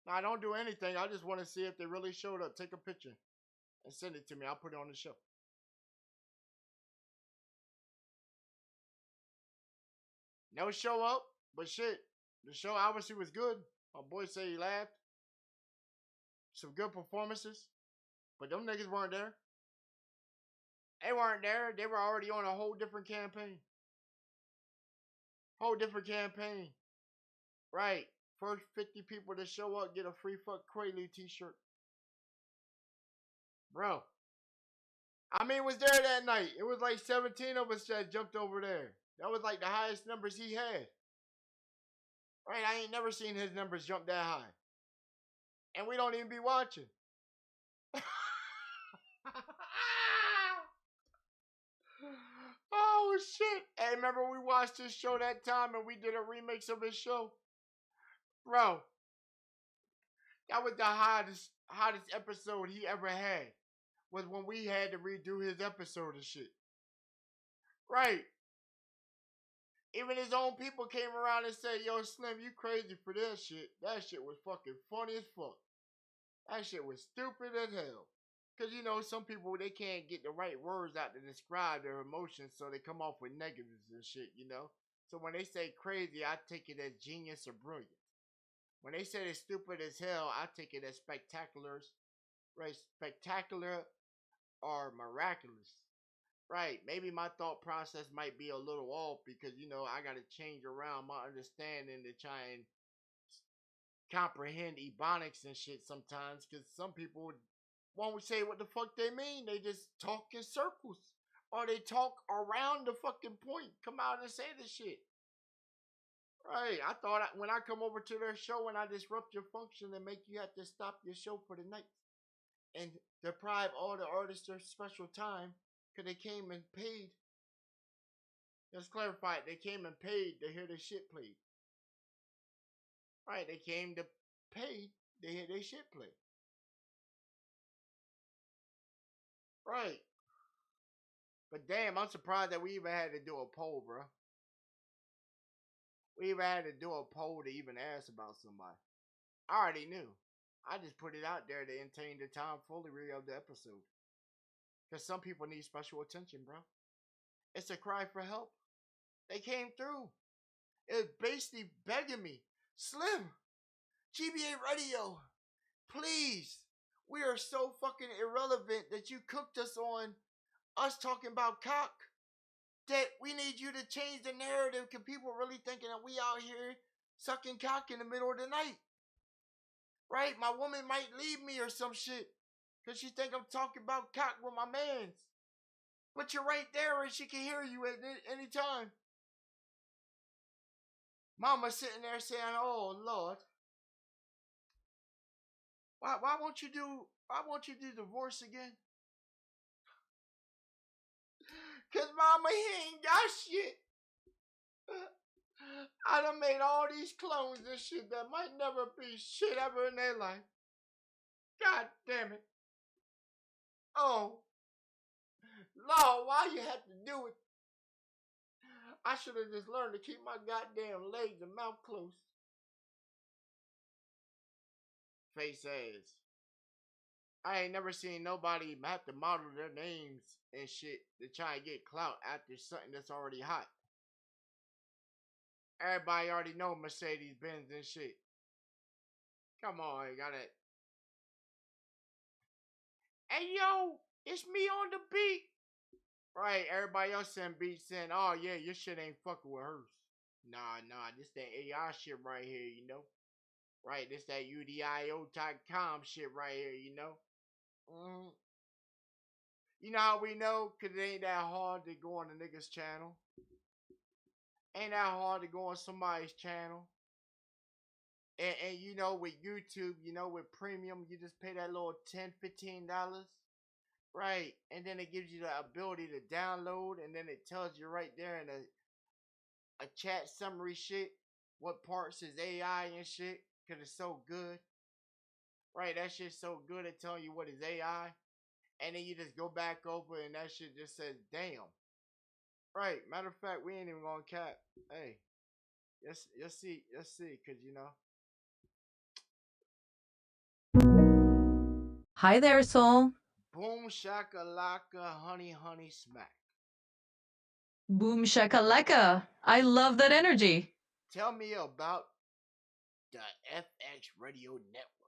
Now, I don't do anything. I just want to see if they really showed up. Take a picture and send it to me. I'll put it on the show. No show up, but shit. The show obviously was good. My boy said he laughed. Some good performances. But them niggas weren't there. They weren't there. They were already on a whole different campaign. Whole different campaign. Right. First 50 people to show up get a free fuck Quaalude t-shirt. Bro. I mean, was there that night. It was like 17 of us that jumped over there. That was like the highest numbers he had. Right, I ain't never seen his numbers jump that high. And we don't even be watching. Oh, shit. Hey, remember we watched his show that time and we did a remix of his show? Bro, that was the hottest episode he ever had. Was when we had to redo his episode and shit. Right. Even his own people came around and said, yo, Slim, you crazy for this shit. That shit was fucking funny as fuck. That shit was stupid as hell. Because, you know, some people, they can't get the right words out to describe their emotions, so they come off with negatives and shit, you know. So when they say crazy, I take it as genius or brilliant. When they say it's stupid as hell, I take it as spectacular, right? Spectacular or miraculous. Right, maybe my thought process might be a little off because, you know, I got to change around my understanding to try and comprehend ebonics and shit sometimes because some people won't say what the fuck they mean. They just talk in circles or they talk around the fucking point. Come out and say this shit. Right, I thought when I come over to their show and I disrupt your function and make you have to stop your show for the night and deprive all the artists their special time. Because they came and paid. Let's clarify it. They came and paid to hear their shit played. Right. They came to pay to hear their shit played. Right. But damn, I'm surprised that we even had to do a poll, bro. We even had to do a poll to even ask about somebody. I already knew. I just put it out there to entertain the tomfoolery of the episode. Because some people need special attention, bro. It's a cry for help. They came through. It was basically begging me, Slim, GBA Radio, please. We are so fucking irrelevant that you cooked us on us talking about cock that we need you to change the narrative because people really thinking that we out here sucking cock in the middle of the night. Right? My woman might leave me or some shit because she think I'm talking about cock with my mans. But you're right there and she can hear you at any time. Mama sitting there saying, oh Lord. Why won't you do divorce again? Cause mama, he ain't got shit. I done made all these clones and shit that might never be shit ever in their life. God damn it. Oh. Lord, why you had to do it? I should have just learned to keep my goddamn legs and mouth closed. Face ass. I ain't never seen nobody have to model their names and shit to try and get clout after something that's already hot. Everybody already know Mercedes Benz and shit. Come on, you got it. Hey yo, it's me on the beat. Right, everybody else send beats saying, oh yeah, your shit ain't fucking with hers. Nah, this that AI shit right here, you know. Right, this that UDIO.com shit right here, you know. You know how we know? Cause it ain't that hard to go on a nigga's channel. Ain't that hard to go on somebody's channel. And you know, with YouTube, you know, with premium, you just pay that little $10, $15. Right. And then it gives you the ability to download. And then it tells you right there in a chat summary shit. What parts is AI and shit. Because it's so good. Right. That shit's so good at telling you what is AI. And then you just go back over and that shit just says, damn. Right. Matter of fact, we ain't even gonna cap. Hey. You'll see. Because, you know. Hi there, Soul. Boom shakalaka, honey smack. Boom shakalaka. I love that energy. Tell me about the FX Radio Network.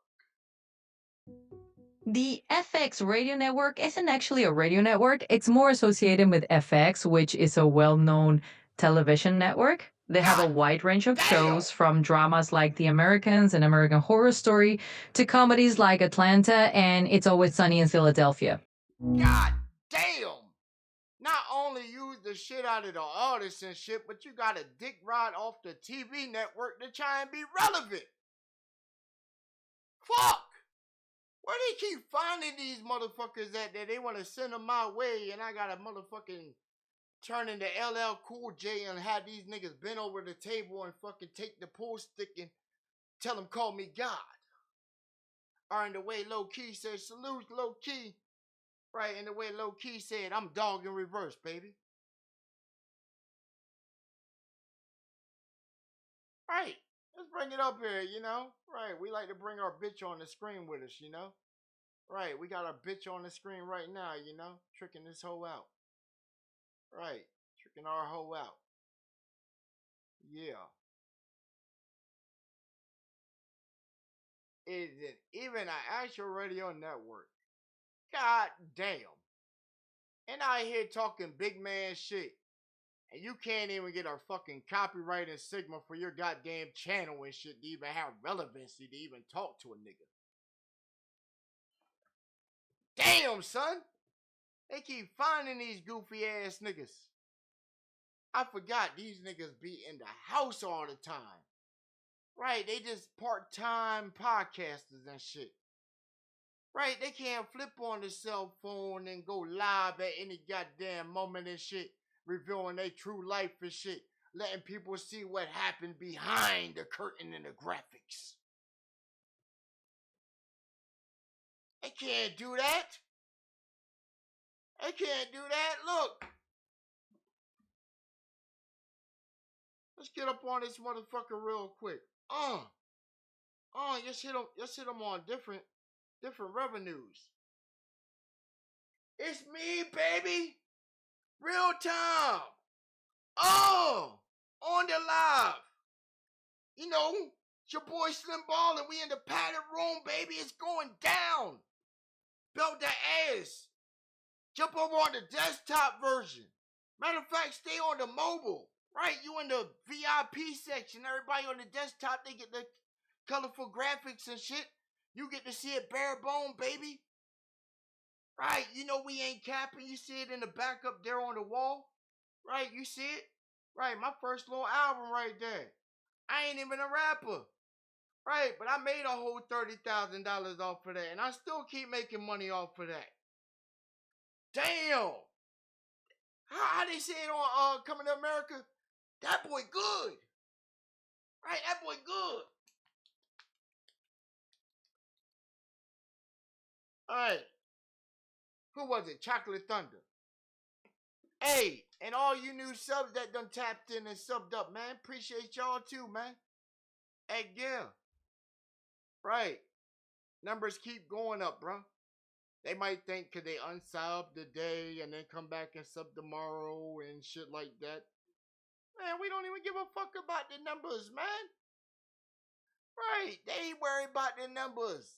The FX Radio Network isn't actually a radio network. It's more associated with FX, which is a well-known television network. They have a wide range of shows, from dramas like The Americans and American Horror Story to comedies like Atlanta and It's Always Sunny in Philadelphia. God damn! Not only use the shit out of the artists and shit, but you got a dick rod off the TV network to try and be relevant. Fuck! Where they keep finding these motherfuckers at that they want to send them my way, and I got a motherfucking turn into LL Cool J and have these niggas bend over the table and fucking take the pool stick and tell them call me God. Or in the way Low Key said, salute Low Key. Right, in the way Low Key said, I'm dog in reverse, baby. Right, let's bring it up here, you know. Right, we like to bring our bitch on the screen with us, you know. Right, we got our bitch on the screen right now, you know. Tricking this hoe out. Right, tricking our hoe out. Yeah. Is it even an actual radio network? God damn. And I here talking big man shit. And you can't even get a fucking copyright and Sigma for your goddamn channel and shit to even have relevancy to even talk to a nigga. Damn, son. They keep finding these goofy ass niggas. I forgot these niggas be in the house all the time. Right, they just part-time podcasters and shit. Right, they can't flip on the cell phone and go live at any goddamn moment and shit, revealing their true life and shit, letting people see what happened behind the curtain and the graphics. They can't do that. They can't do that. Look. Let's get up on this motherfucker real quick. Just hit them on different revenues. It's me, baby. Real time. On the live. You know, it's your boy Slim Ball and we in the padded room, baby. It's going down. Belt that ass. Jump over on the desktop version. Matter of fact, stay on the mobile. Right? You in the VIP section. Everybody on the desktop, they get the colorful graphics and shit. You get to see it bare bone, baby. Right? You know we ain't capping. You see it in the back up there on the wall. Right? You see it? Right? My first little album right there. I ain't even a rapper. Right? But I made a whole $30,000 off of that. And I still keep making money off of that. Damn. How they say it on Coming to America? That boy good. Right? That boy good. Alright. Who was it? Chocolate Thunder. Hey, and all you new subs that done tapped in and subbed up, man. Appreciate y'all too, man. Hey, yeah. Right. Numbers keep going up, bro. They might think cause they unsubbed today and then come back and sub tomorrow and shit like that. Man, we don't even give a fuck about the numbers, man. Right. They ain't worried about the numbers.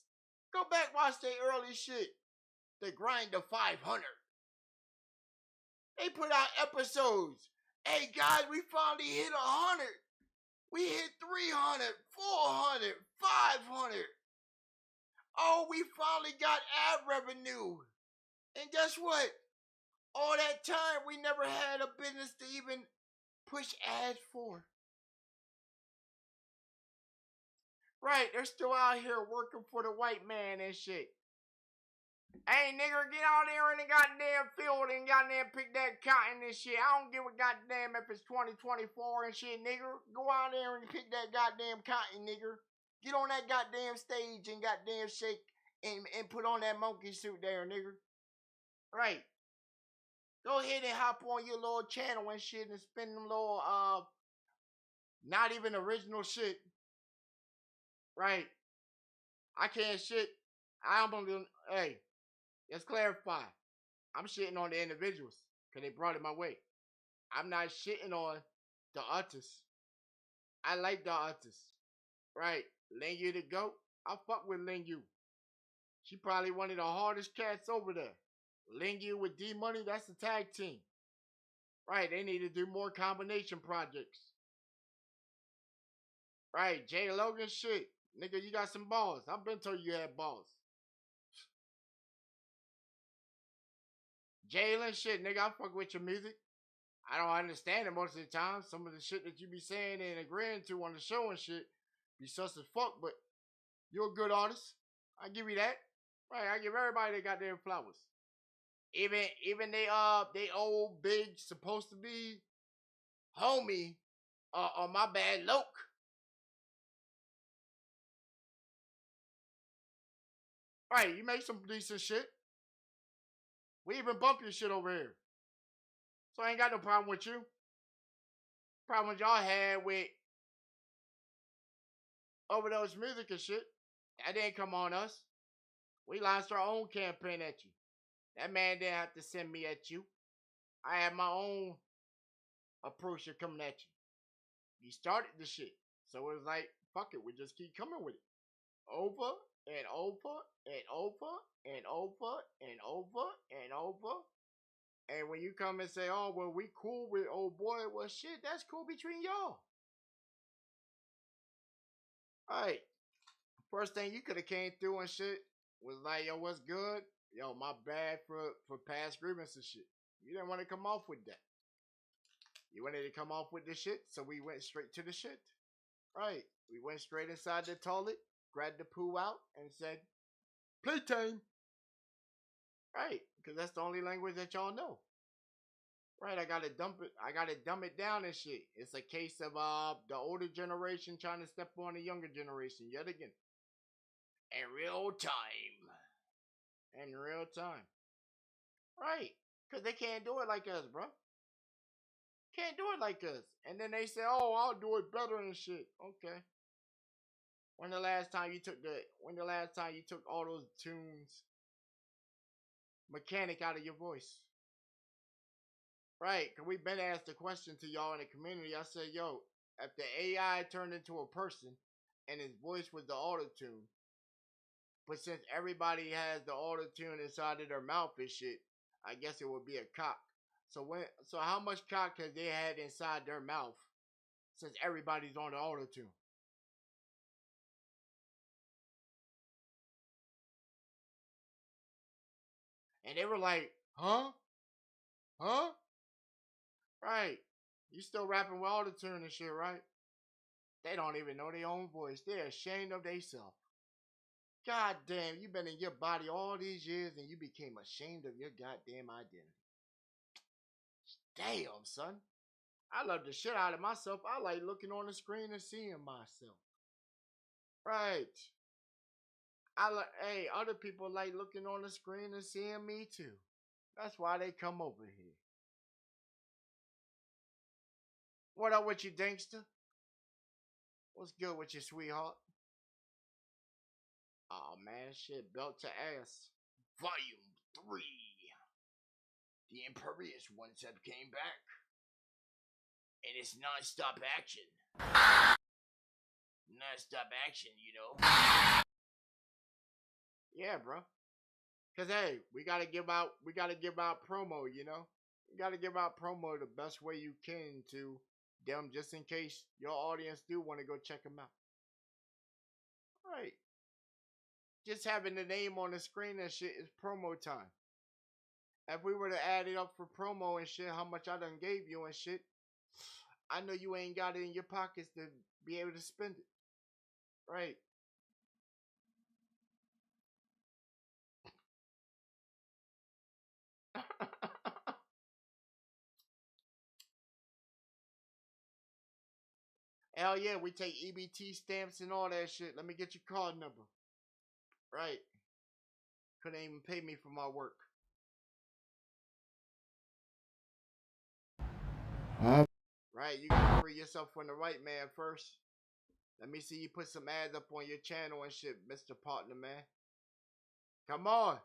Go back, watch their early shit. The grind to 500. They put out episodes. Hey, guys, we finally hit 100. We hit 300, 400, 500. Oh, we finally got ad revenue. And guess what? All that time, we never had a business to even push ads for. Right, they're still out here working for the white man and shit. Hey, nigga, get out there in the goddamn field and goddamn pick that cotton and shit. I don't give a goddamn if it's 2024 and shit, nigga. Go out there and pick that goddamn cotton, nigga. Get on that goddamn stage and goddamn shake and put on that monkey suit there, nigga. Right. Go ahead and hop on your little channel and shit and spin them little, not even original shit. Right. I can't shit. I'm gonna, hey, let's clarify. I'm shitting on the individuals because they brought it my way. I'm not shitting on the artists. I like the artists. Right. Lingu the GOAT. I fuck with Lingu. She probably one of the hardest cats over there. Lingu with D Money, that's the tag team. Right. They need to do more combination projects. Right. Jay Logan shit. Nigga, you got some balls. I've been told you had balls. Jalen shit, nigga, I fuck with your music. I don't understand it most of the time. Some of the shit that you be saying and agreeing to on the show and shit be sus as fuck, but you're a good artist. I give you that. Right, I give everybody they got their flowers. Even they old big supposed to be homie on my bad Loke. Right, you make some decent shit. We even bump your shit over here. So I ain't got no problem with you. Problems y'all had with Overdose Music and shit. That didn't come on us. We launched our own campaign at you. That man didn't have to send me at you. I had my own approach of coming at you. You started the shit. So it was like, fuck it, we just keep coming with it. Over and over and over and over and over and over. And when you come and say, oh, well, we cool with old boy, well, shit, that's cool between y'all. Alright. First thing you could have came through and shit was like, yo, what's good? Yo, my bad for past grievances and shit. You didn't want to come off with that. You wanted to come off with the shit, so we went straight to the shit. Right. We went straight inside the toilet, grabbed the poo out, and said, playtime. Right. Because that's the only language that y'all know. Right. I gotta dump it down and shit. It's a case of the older generation trying to step on the younger generation yet again. In real time. In real time. Right. Because they can't do it like us, bro. Can't do it like us. And then they say, oh, I'll do it better and shit. Okay. When the last time you took all those tunes mechanic out of your voice? Right, because we've been asked a question to y'all in the community. I said, yo, if the AI turned into a person and his voice was the auto-tune, but since everybody has the auto-tune inside of their mouth and shit, I guess it would be a cock. So how much cock has they had inside their mouth since everybody's on the auto-tune? And they were like, huh? Huh? Right. You still rapping with auto-tune and shit, right? They don't even know their own voice. They're ashamed of themselves. God damn, you've been in your body all these years and you became ashamed of your goddamn identity. Damn, son. I love the shit out of myself. I like looking on the screen and seeing myself. Right. Hey, other people like looking on the screen and seeing me too. That's why they come over here. What up with you, Dankster? What's good with you, sweetheart? Oh man, shit, Belt to Ass. Volume 3. The Imperious ones have came back. And it's non-stop action. Non-stop action, you know. Yeah, bro. Cause hey, we gotta give out promo, you know. You gotta give out promo the best way you can to them, just in case your audience do want to go check them out. Right. Just having the name on the screen and shit is promo time. If we were to add it up for promo and shit, how much I done gave you and shit, I know you ain't got it in your pockets to be able to spend it. Right. Hell yeah, we take EBT stamps and all that shit. Let me get your card number. Right. Couldn't even pay me for my work. Right, you gotta free yourself from the white man first. Let me see you put some ads up on your channel and shit, Mr. Partner, man. Come on.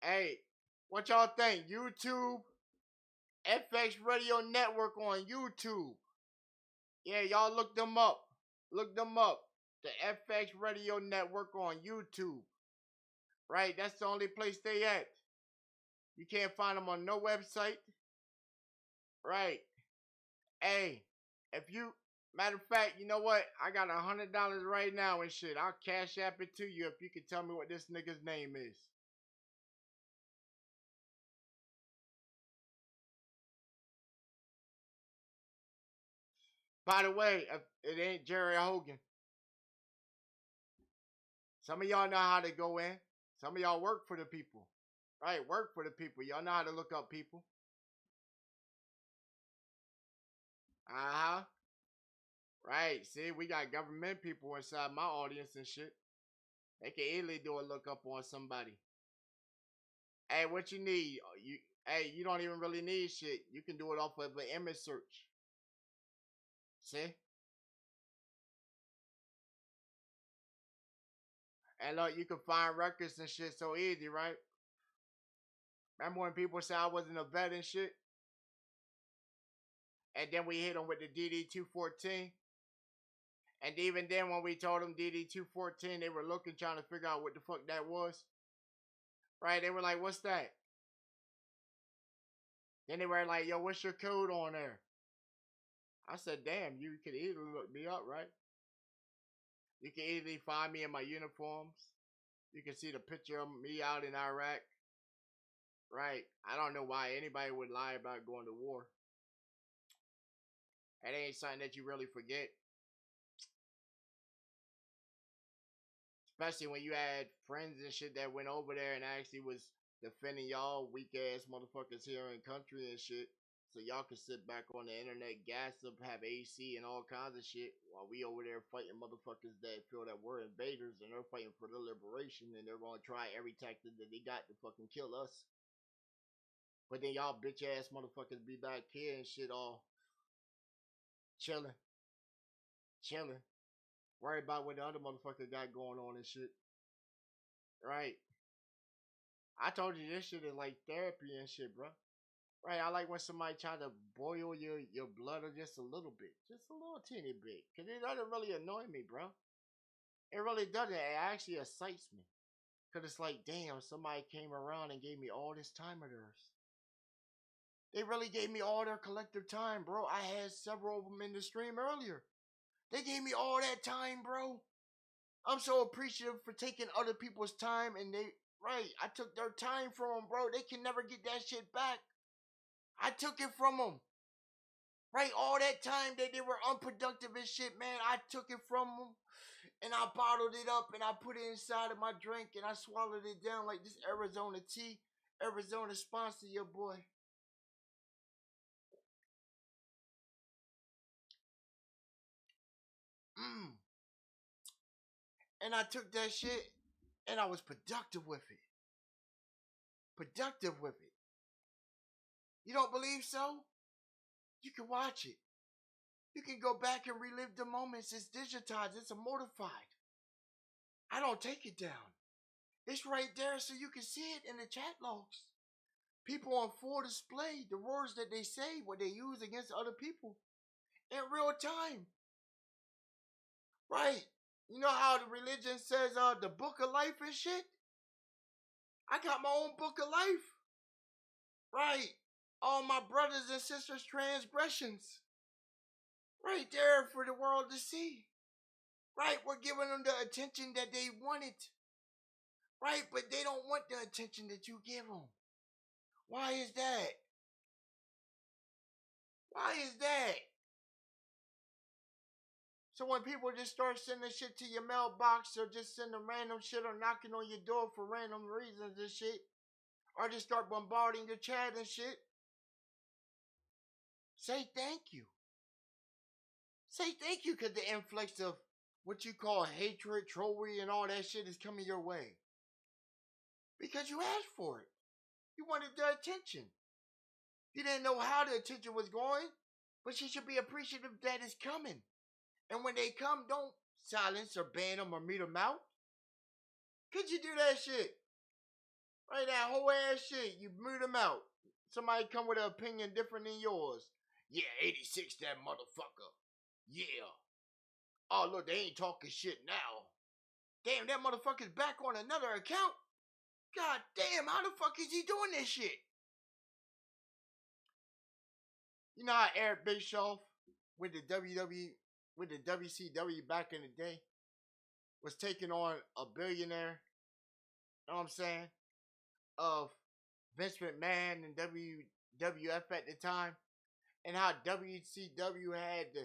Hey, what y'all think? YouTube? FX Radio Network on YouTube. Yeah, y'all look them up. Look them up. The FX Radio Network on YouTube. Right, that's the only place they at. You can't find them on no website. Right. Hey, if you, matter of fact, you know what? I got $100 right now and shit. I'll cash app it to you if you can tell me what this nigga's name is. By the way, if it ain't Jerry Hogan. Some of y'all know how to go in. Some of y'all work for the people. Right, work for the people. Y'all know how to look up people. Uh-huh. Right, see, we got government people inside my audience and shit. They can easily do a look up on somebody. Hey, what you need? You don't even really need shit. You can do it off of an image search. See? And look, you can find records and shit so easy, right? Remember when people said I wasn't a vet and shit? And then we hit them with the DD-214. And even then when we told them DD-214, they were looking, trying to figure out what the fuck that was. Right? They were like, what's that? Then they were like, yo, what's your code on there? I said, damn, you could easily look me up, right? You can easily find me in my uniforms. You can see the picture of me out in Iraq. Right. I don't know why anybody would lie about going to war. That ain't something that you really forget. Especially when you had friends and shit that went over there and actually was defending y'all weak ass motherfuckers here in country and shit. So y'all can sit back on the internet, gas up, have AC and all kinds of shit while we over there fighting motherfuckers that feel that we're invaders and they're fighting for their liberation and they're going to try every tactic that they got to fucking kill us. But then y'all bitch ass motherfuckers be back here and shit all chilling. Worry about what the other motherfucker got going on and shit. Right. I told you this shit is like therapy and shit, bro. Right, I like when somebody try to boil your blood just a little bit. Just a little teeny bit. Because it doesn't really annoy me, bro. It really doesn't. It actually excites me. Because it's like, damn, somebody came around and gave me all this time of theirs. They really gave me all their collective time, bro. I had several of them in the stream earlier. They gave me all that time, bro. I'm so appreciative for taking other people's time and I took their time from them, bro. They can never get that shit back. I took it from them. Right, all that time that they were unproductive and shit, man, I took it from them. And I bottled it up and I put it inside of my drink and I swallowed it down like this Arizona tea. Arizona sponsor your boy. And I took that shit and I was productive with it. You don't believe so? You can watch it. You can go back and relive the moments. It's digitized. It's immortified. I don't take it down. It's right there so you can see it in the chat logs. People on full display, the words that they say, what they use against other people in real time. Right. You know how the religion says the book of life and shit? I got my own book of life. Right. All my brothers and sisters' transgressions. Right there for the world to see. Right. We're giving them the attention that they wanted. Right. But they don't want the attention that you give them. Why is that? So when people just start sending shit to your mailbox or just sending random shit or knocking on your door for random reasons and shit, or just start bombarding your chat and shit, say thank you. Say thank you because the influx of what you call hatred, trollery, and all that shit is coming your way. Because you asked for it. You wanted the attention. You didn't know how the attention was going, but you should be appreciative that it's coming. And when they come, don't silence or ban them or mute them out. Could you do that shit? Right, that whole ass shit, you mute them out. Somebody come with an opinion different than yours. Yeah, 86, that motherfucker. Yeah. Oh, look, they ain't talking shit now. Damn, that motherfucker's back on another account. God damn, how the fuck is he doing this shit? You know how Eric Bischoff with the WCW back in the day was taking on a billionaire, you know what I'm saying, of Vince McMahon and WWF at the time, and how WCW had to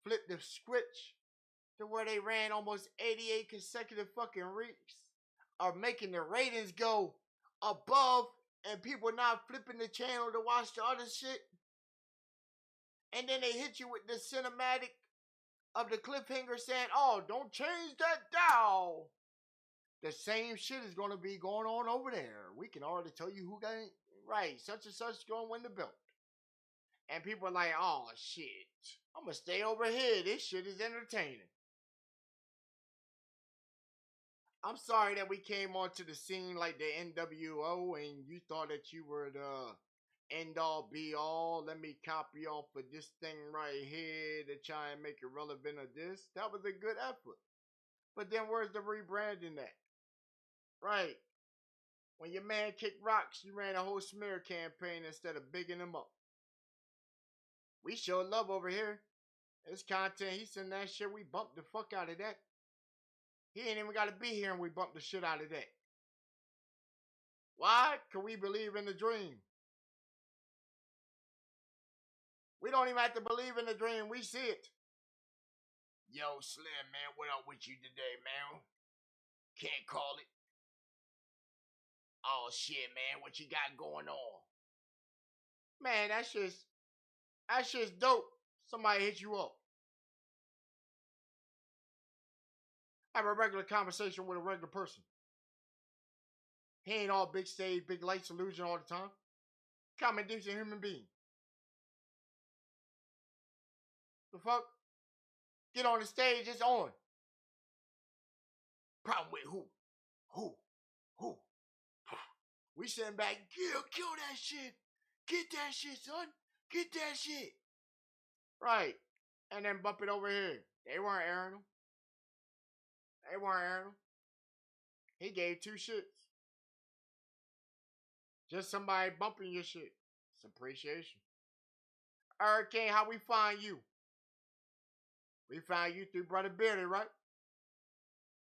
flip the switch to where they ran almost 88 consecutive fucking weeks of making the ratings go above and people not flipping the channel to watch the other shit. And then they hit you with the cinematic of the cliffhanger saying, oh, don't change that dial. The same shit is going to be going on over there. We can already tell you who got it. Right, such and such is going to win the belt. And people are like, oh, shit. I'm going to stay over here. This shit is entertaining. I'm sorry that we came onto the scene like the NWO and you thought that you were the end all be all. Let me copy off of this thing right here to try and make it relevant of this. That was a good effort. But then where's the rebranding at? Right. When your man kicked rocks, you ran a whole smear campaign instead of bigging him up. We show love over here. This content, he sent that shit, we bumped the fuck out of that. He ain't even got to be here and we bumped the shit out of that. Why? Because we believe in the dream. We don't even have to believe in the dream. We see it. Yo, Slim, man, what up with you today, man? Can't call it. Oh, shit, man, what you got going on? Man, that shit's dope. Somebody hit you up. Have a regular conversation with a regular person. He ain't all big stage, big lights illusion all the time. Common decent human being. The fuck? Get on the stage, it's on. Problem with who? Who? We sitting back, kill that shit. Get that shit, son. Get that shit. Right. And then bump it over here. They weren't airing him. He gave 2 shits. Just somebody bumping your shit. It's appreciation. Hurricane, how we find you? We found you through Brother Beardy, right?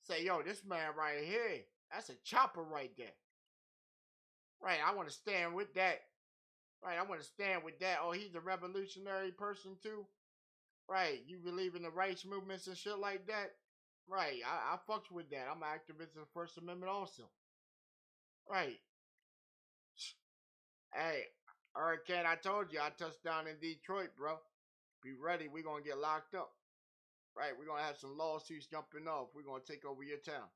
Say, yo, this man right here, that's a chopper right there. Right, I want to stand with that. Right, I want to stand with that. Oh, he's a revolutionary person too. Right, you believe in the rights movements and shit like that. Right, I fucks with that. I'm an activist of the First Amendment also. Right. Hey, Hurricane, I told you I touched down in Detroit, bro. Be ready, we gonna get locked up. Right, we're gonna have some lawsuits jumping off. We're gonna take over your town.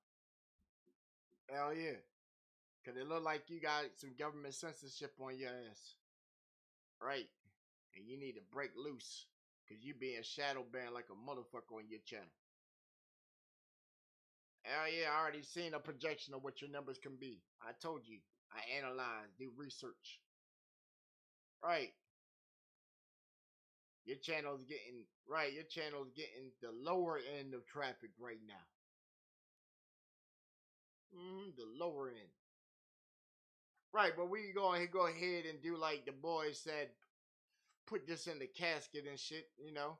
Hell yeah. Cause it look like you got some government censorship on your ass. Right. And you need to break loose. Cause you being shadow banned like a motherfucker on your channel. Hell yeah, I already seen a projection of what your numbers can be. I told you. I analyze, do research. Right. Your channel's getting, right, your channel's getting the lower end of traffic right now. The lower end. Right, but we go ahead and do like the boys said, put this in the casket and shit, you know.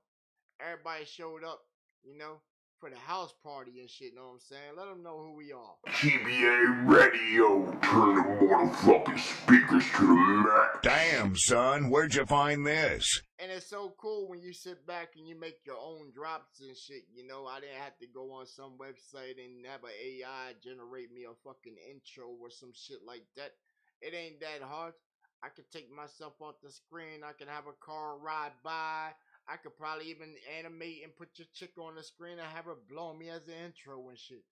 Everybody showed up, you know, for the house party and shit, you know what I'm saying? Let them know who we are. TBA Radio, turn the motherfucking speakers to the max. Damn, son, where'd you find this? And it's so cool when you sit back and you make your own drops and shit, you know. I didn't have to go on some website and have an AI generate me a fucking intro or some shit like that. It ain't that hard. I could take myself off the screen. I can have a car ride by. I could probably even animate and put your chick on the screen and have her blow me as an intro and shit.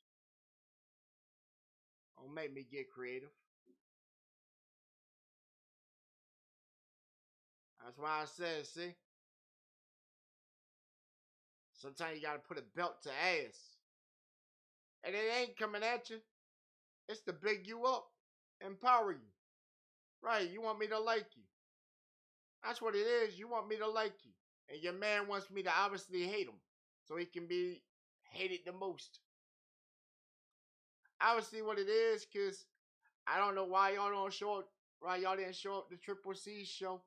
Don't make me get creative. That's why I said, see? Sometimes you gotta put a belt to ass. And it ain't coming at you. It's to big you up. Empower you. Right, you want me to like you. That's what it is. You want me to like you. And your man wants me to obviously hate him. So he can be hated the most. Obviously what it is, because I don't know why y'all don't show up. Why y'all didn't show up the Triple C show.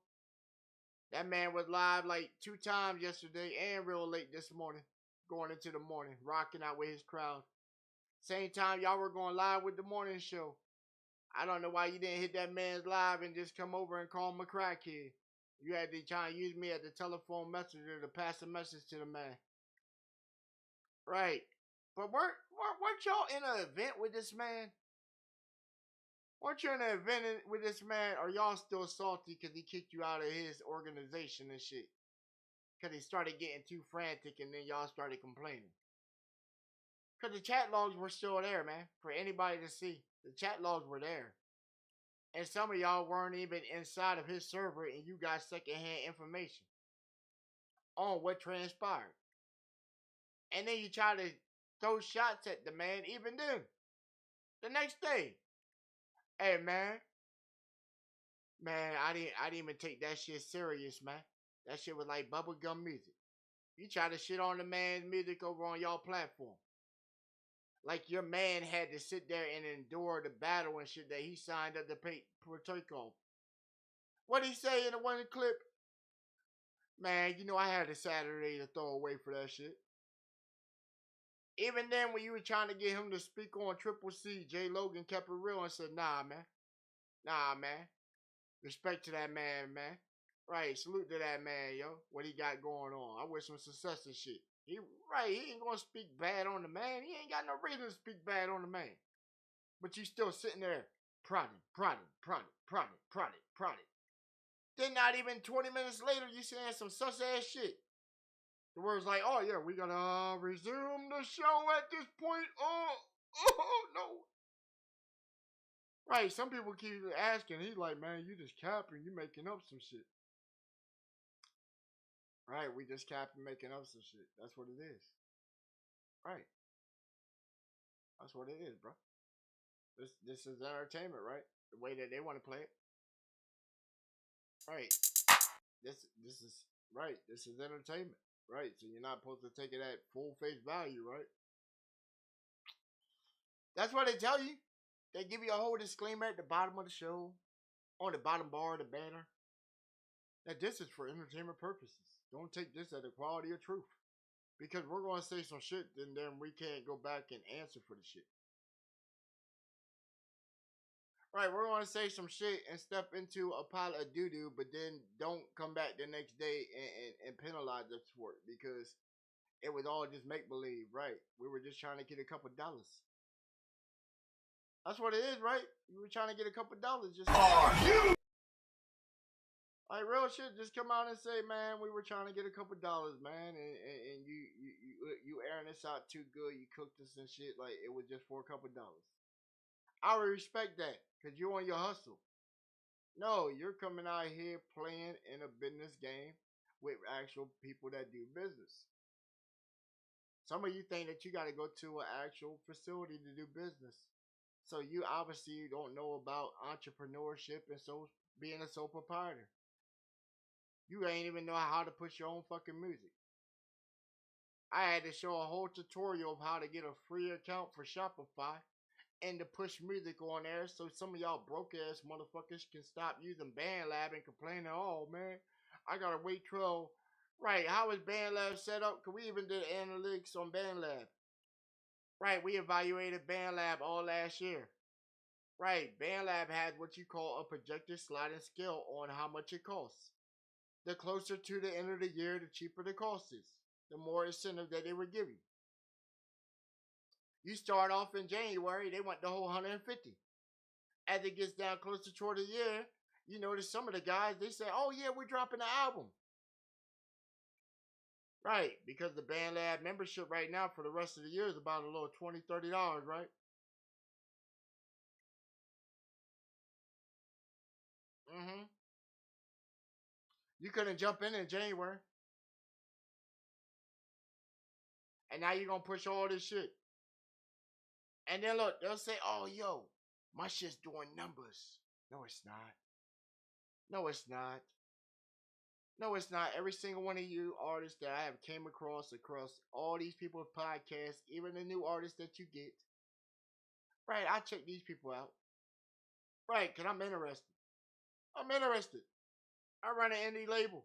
That man was live like 2 times yesterday and real late this morning. Going into the morning. Rocking out with his crowd. Same time y'all were going live with the morning show. I don't know why you didn't hit that man's live and just come over and call him a crackhead. You had to try and use me as the telephone messenger to pass a message to the man. Right. But weren't y'all in an event with this man? Weren't you in an event with this man? Or y'all still salty because he kicked you out of his organization and shit? Because he started getting too frantic and then y'all started complaining. Because the chat logs were still there, man. For anybody to see. The chat logs were there. And some of y'all weren't even inside of his server and you got secondhand information on what transpired. And then you try to throw shots at the man even then. The next day. Hey, man. Man, I didn't even take that shit serious, man. That shit was like bubblegum music. You try to shit on the man's music over on y'all platform. Like your man had to sit there and endure the battle and shit that he signed up to partake of. What'd he say in the one clip? Man, you know I had a Saturday to throw away for that shit. Even then when you were trying to get him to speak on Triple C, J Logan kept it real and said, nah, man. Nah, man. Respect to that man, man. Right, salute to that man, yo. What he got going on. I wish him success and shit. He ain't gonna speak bad on the man. He ain't got no reason to speak bad on the man. But you still sitting there prodding. Then not even 20 minutes later, you saying some sus ass shit. The words like, oh yeah, we gonna resume the show at this point. Oh no. Right, some people keep asking. He's like, man, you just capping. You making up some shit. Right, we just capping, making up some shit. That's what it is. Right. That's what it is, bro. This is entertainment, right? The way that they want to play it. Right. This is right. This is entertainment, right? So you're not supposed to take it at full face value, right? That's what they tell you. They give you a whole disclaimer at the bottom of the show, on the bottom bar of the banner, that this is for entertainment purposes. Don't take this as the quality of truth. Because we're going to say some shit, and then we can't go back and answer for the shit. Right, we're going to say some shit and step into a pile of doo-doo, but then don't come back the next day and penalize us for it. Because it was all just make-believe, right? We were just trying to get a couple dollars. That's what it is, right? You were trying to get a couple dollars. Just like real shit, just come out and say, man, we were trying to get a couple dollars, man, and you airing this out too good. You cooked us and shit like it was just for a couple dollars. I would respect that because you're on your hustle. No, you're coming out here playing in a business game with actual people that do business. Some of you think that you got to go to an actual facility to do business. So you obviously don't know about entrepreneurship and so being a sole proprietor. You ain't even know how to push your own fucking music. I had to show a whole tutorial of how to get a free account for Shopify and to push music on there so some of y'all broke ass motherfuckers can stop using BandLab and complaining, oh man, I gotta wait till, right, how is BandLab set up? Cause we even did analytics on BandLab. Right, we evaluated BandLab all last year. Right, BandLab had what you call a projected sliding scale on how much it costs. The closer to the end of the year, the cheaper the cost is. The more incentive that they would give you. You start off in January, they want the whole 150. As it gets down closer toward the year, you notice some of the guys, they say, oh yeah, we're dropping the album. Right, because the BandLab membership right now for the rest of the year is about a little $20, $30, right? Mm-hmm. You couldn't jump in January. And now you're going to push all this shit. And then look, they'll say, oh, yo, my shit's doing numbers. No, it's not. No, it's not. No, it's not. Every single one of you artists that I have came across all these people's podcasts, even the new artists that you get. Right, I check these people out. Right, because I'm interested. I'm interested. I run an indie label.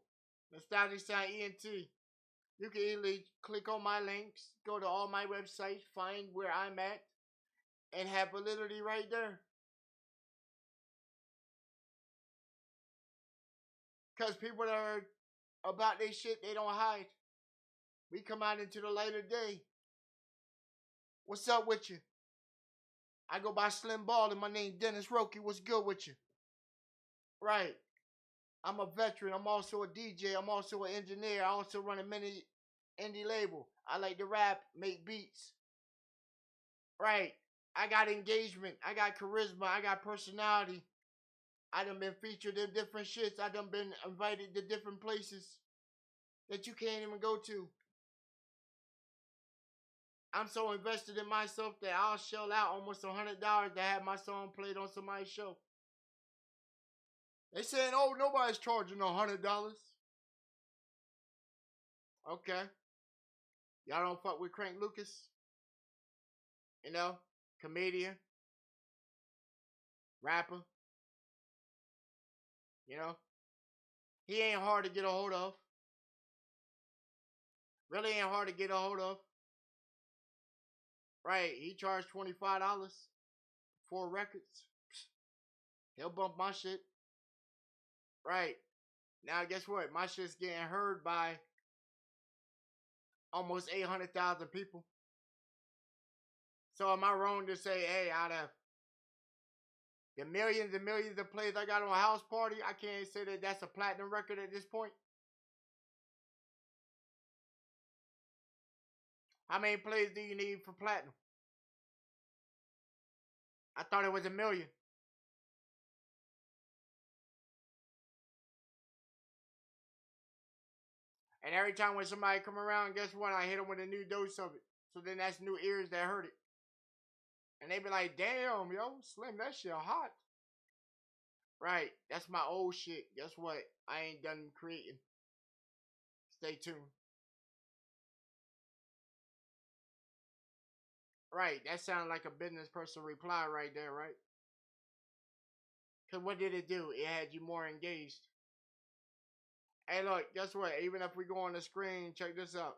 Nostalgic Sound ENT. You can easily click on my links, go to all my websites, find where I'm at, and have validity right there. Because people that are about their shit, they don't hide. We come out into the light of day. What's up with you? I go by Slim Ball and my name Dennis Roki. What's good with you? Right. I'm a veteran. I'm also a DJ. I'm also an engineer. I also run a mini indie label. I like to rap, make beats. Right. I got engagement. I got charisma. I got personality. I done been featured in different shits. I done been invited to different places that you can't even go to. I'm so invested in myself that I'll shell out almost $100 to have my song played on somebody's show. They saying, oh, nobody's charging $100. Okay. Y'all don't fuck with Crank Lucas? You know, comedian, rapper. You know, he ain't hard to get a hold of. Really ain't hard to get a hold of. Right, he charged $25 for records. He'll bump my shit. Right. Now, guess what? My shit's getting heard by almost 800,000 people. So am I wrong to say, hey, out of the millions and millions of plays I got on House Party, I can't say that that's a platinum record at this point? How many plays do you need for platinum? I thought it was 1 million. And every time when somebody come around, guess what? I hit them with a new dose of it. So then that's new ears that heard it. And they be like, damn, yo, Slim, that shit hot. Right, that's my old shit. Guess what? I ain't done creating. Stay tuned. Right, that sounded like a business person reply right there, right? Because what did it do? It had you more engaged. Hey, look, guess what? Even if we go on the screen, check this out.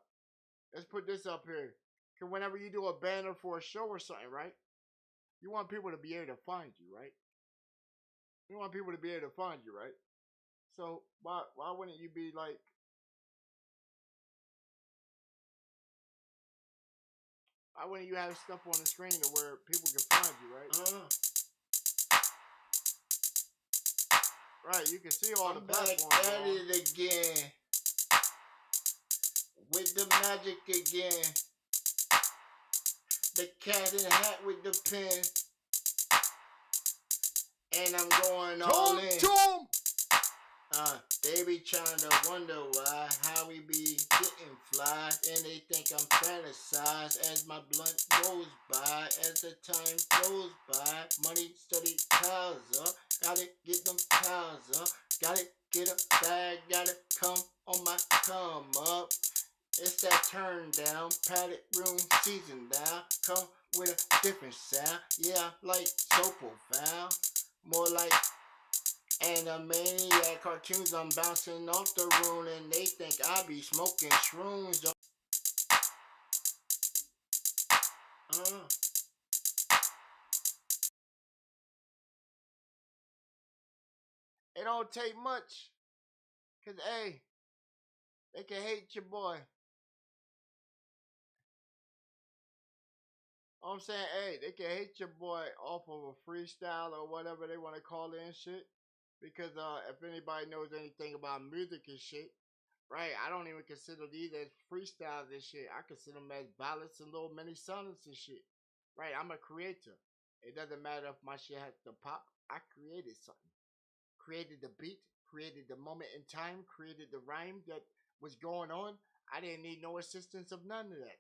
Let's put this up here. Because whenever you do a banner for a show or something, right? You want people to be able to find you, right? You want people to be able to find you, right? So, why wouldn't you be like... Why wouldn't you have stuff on the screen to where people can find you, right? Right, you can see all the platforms. Back at it again. With the magic again. The cat in the hat with the pen. And I'm going all in. They be trying to wonder why, how we be getting fly, and they think I'm fantasized as my blunt goes by, as the time goes by. Money steady piles up, gotta get them piles up, gotta get a bag, gotta come on my come up. It's that turn down, padded room season now, come with a different sound. Yeah, like so profound, more like Animaniac cartoons. I'm bouncing off the room and they think I be smoking shrooms. It don't take much. Cause hey, they can hate your boy. I'm saying, hey, they can hate your boy off of a freestyle or whatever they want to call it and shit. Because if anybody knows anything about music and shit, right, I don't even consider these as freestyles and shit. I consider them as ballads and little mini sonnets and shit. Right, I'm a creator. It doesn't matter if my shit has to pop. I created something. Created the beat, created the moment in time, created the rhyme that was going on. I didn't need no assistance of none of that.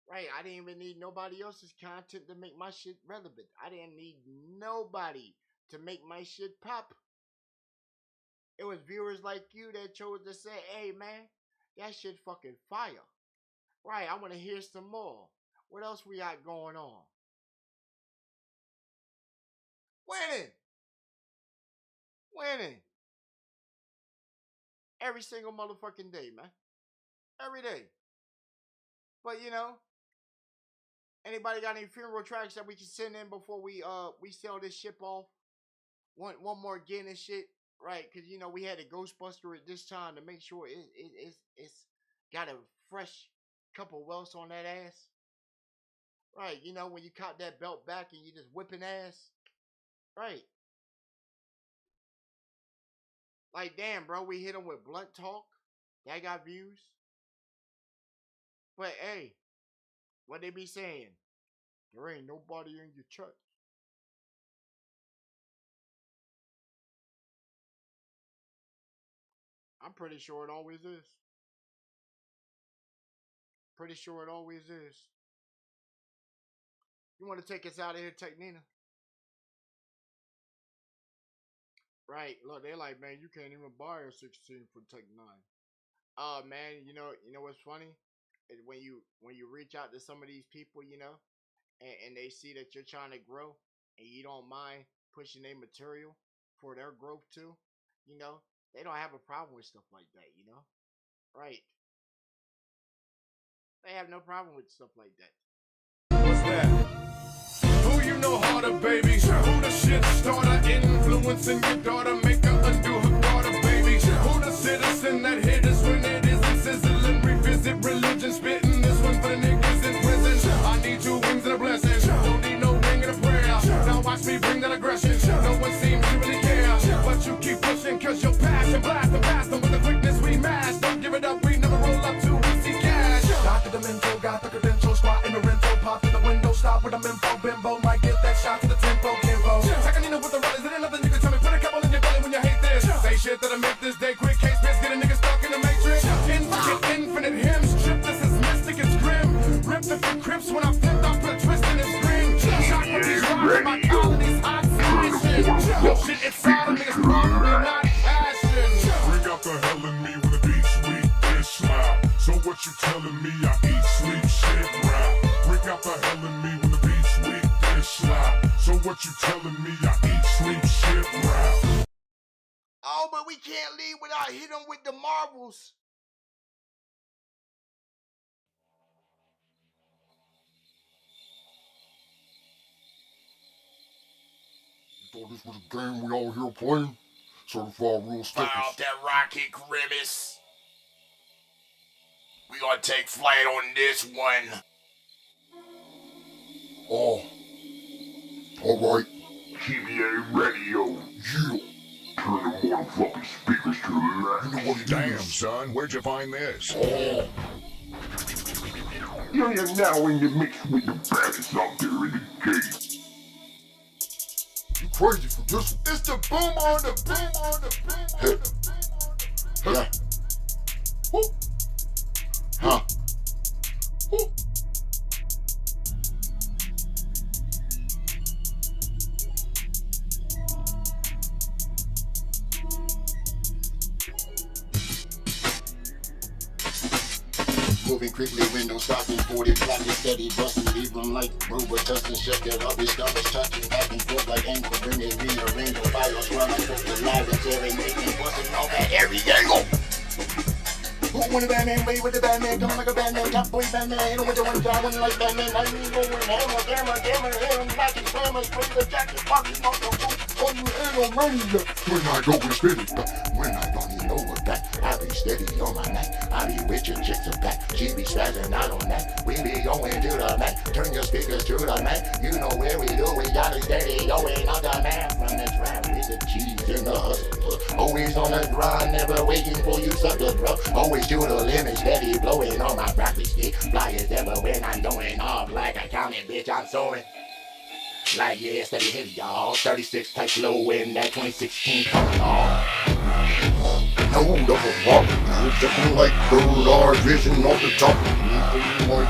Right, I didn't even need nobody else's content to make my shit relevant. I didn't need nobody to make my shit pop. It was viewers like you that chose to say, hey man, that shit fucking fire. Right, I want to hear some more. What else we got going on? Winning. Winning. Every single motherfucking day, man. Every day. But you know, anybody got any funeral tracks that we can send in before we sell this ship off? One more again and shit. Right, because, you know, we had a Ghostbuster at this time to make sure it's got a fresh couple welts on that ass. Right, you know, when you caught that belt back and you just whipping ass. Right. Like, damn, bro, we hit them with Blunt Talk. That got views. But, hey, what they be saying? There ain't nobody in your church. I'm pretty sure it always is. Pretty sure it always is. You want to take us out of here, Tech Nina? Right. Look, they're like, man, you can't even buy a 16 for Tech 9. Man, you know what's funny? Is when you reach out to some of these people, you know, and they see that you're trying to grow and you don't mind pushing their material for their growth too, you know. They don't have a problem with stuff like that, you know? Right. They have no problem with stuff like that. What's that? Who you know harder, baby? Who the shit starter? Influencing your daughter, make her undo her daughter, baby. Who the citizen that hit us when it isn't sizzling? Revisit religion, spitting this one for the niggas in prison. I need 2 wings and a blessing. Don't need no ring and a prayer. Now watch me bring that aggression. No one seems to really care. But you keep pushing cause your passion blast the past them with the quickness we mash. Don't give it up, we never roll up till we see cash. Doctor the mental, got the credentials, squat in the rental, pop in the window, stop with a info, bimbo, might get that shot to the tempo, kimbo. Tacanina with the runners, there ain't nothing you can tell me, put a couple in your belly when you hate this. Say shit that'll make this day quick, case miss, get a nigga stuck in the matrix. Radio. Shit inside of me is probably not passion. Bring out the hell in me when the beat's weak and slap. So what you telling me? I eat, sleep, shit, rap. Bring out the hell in me when the beat's weak and slap. So what you telling me? I eat, sleep, shit, rap. Oh, but we can't leave without hitting them with the marbles. Thought this was a game we all here playing? Certified real stickers. Fire off that rocket, Grimace. We gonna take flight on this one. Oh. Alright. TBA Radio. Yeah. Turn the motherfucking speakers to the left. You know what it Damn, is. son, where'd you find this? Oh. You're now in the mix with the baddest out there in the game. You crazy for this one? It's the boom on the boom on the boom on the boom. Yeah. Whoop. Huh. Whoop. Moving quickly, window stopping, 40 blocking, steady busting, leave them like Ruber Tussin, shut that up, his stomach touching, back and forth like ankle, bring it, rearrange the fire, swell like cook the live and serenading, busting off at every angle. Who wanna Batman, way with the Batman, coming like a Batman, top boy Batman, hit him with the one job, one like Batman, I mean, going hammer, hit him, knocking, slammer, spray the jacket, pocket, knock the roof, on you, ain't no money, When I go and spit it. when I don't even know what that, I be steady on my neck. I be with your chicks are back. She be spazzing out on that. We be going to the Mac. Turn your speakers to the Mac. You know where we do. We got it steady going on the map. From the trap with the cheese and the hustle. Always on the grind, never waiting for you suckers, bro. Always to the limit, steady blowing on my broccoli stick. Fly as ever when I'm going off like a counting bitch. I'm soaring. Like yeah, steady heavy, y'all. 36 type low in that 2016 coming off. No, double rock. Looking like third eye vision off the top. Looking like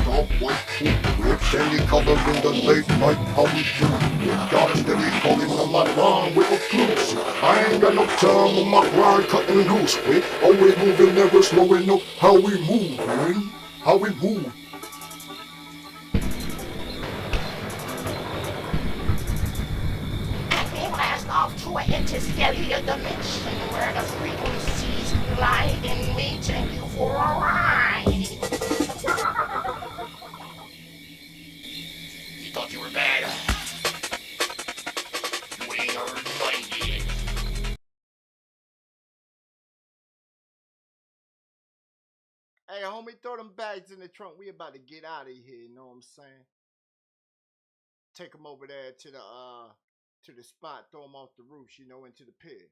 off white food. With sandy color in the late night, how we do. Got a steady calling on my line with a clues. I ain't got no time on my grind cutting loose. We always moving, never slowing up. How we move, man. How we move. Blast off to an interstellar dimension where the frequencies collide and me take you for a ride. You thought you were bad. You ain't heard nothing yet. Hey, homie, throw them bags in the trunk. We about to get out of here, you know what I'm saying? Take them over there to the spot, throw them off the roof, you know, into the pit.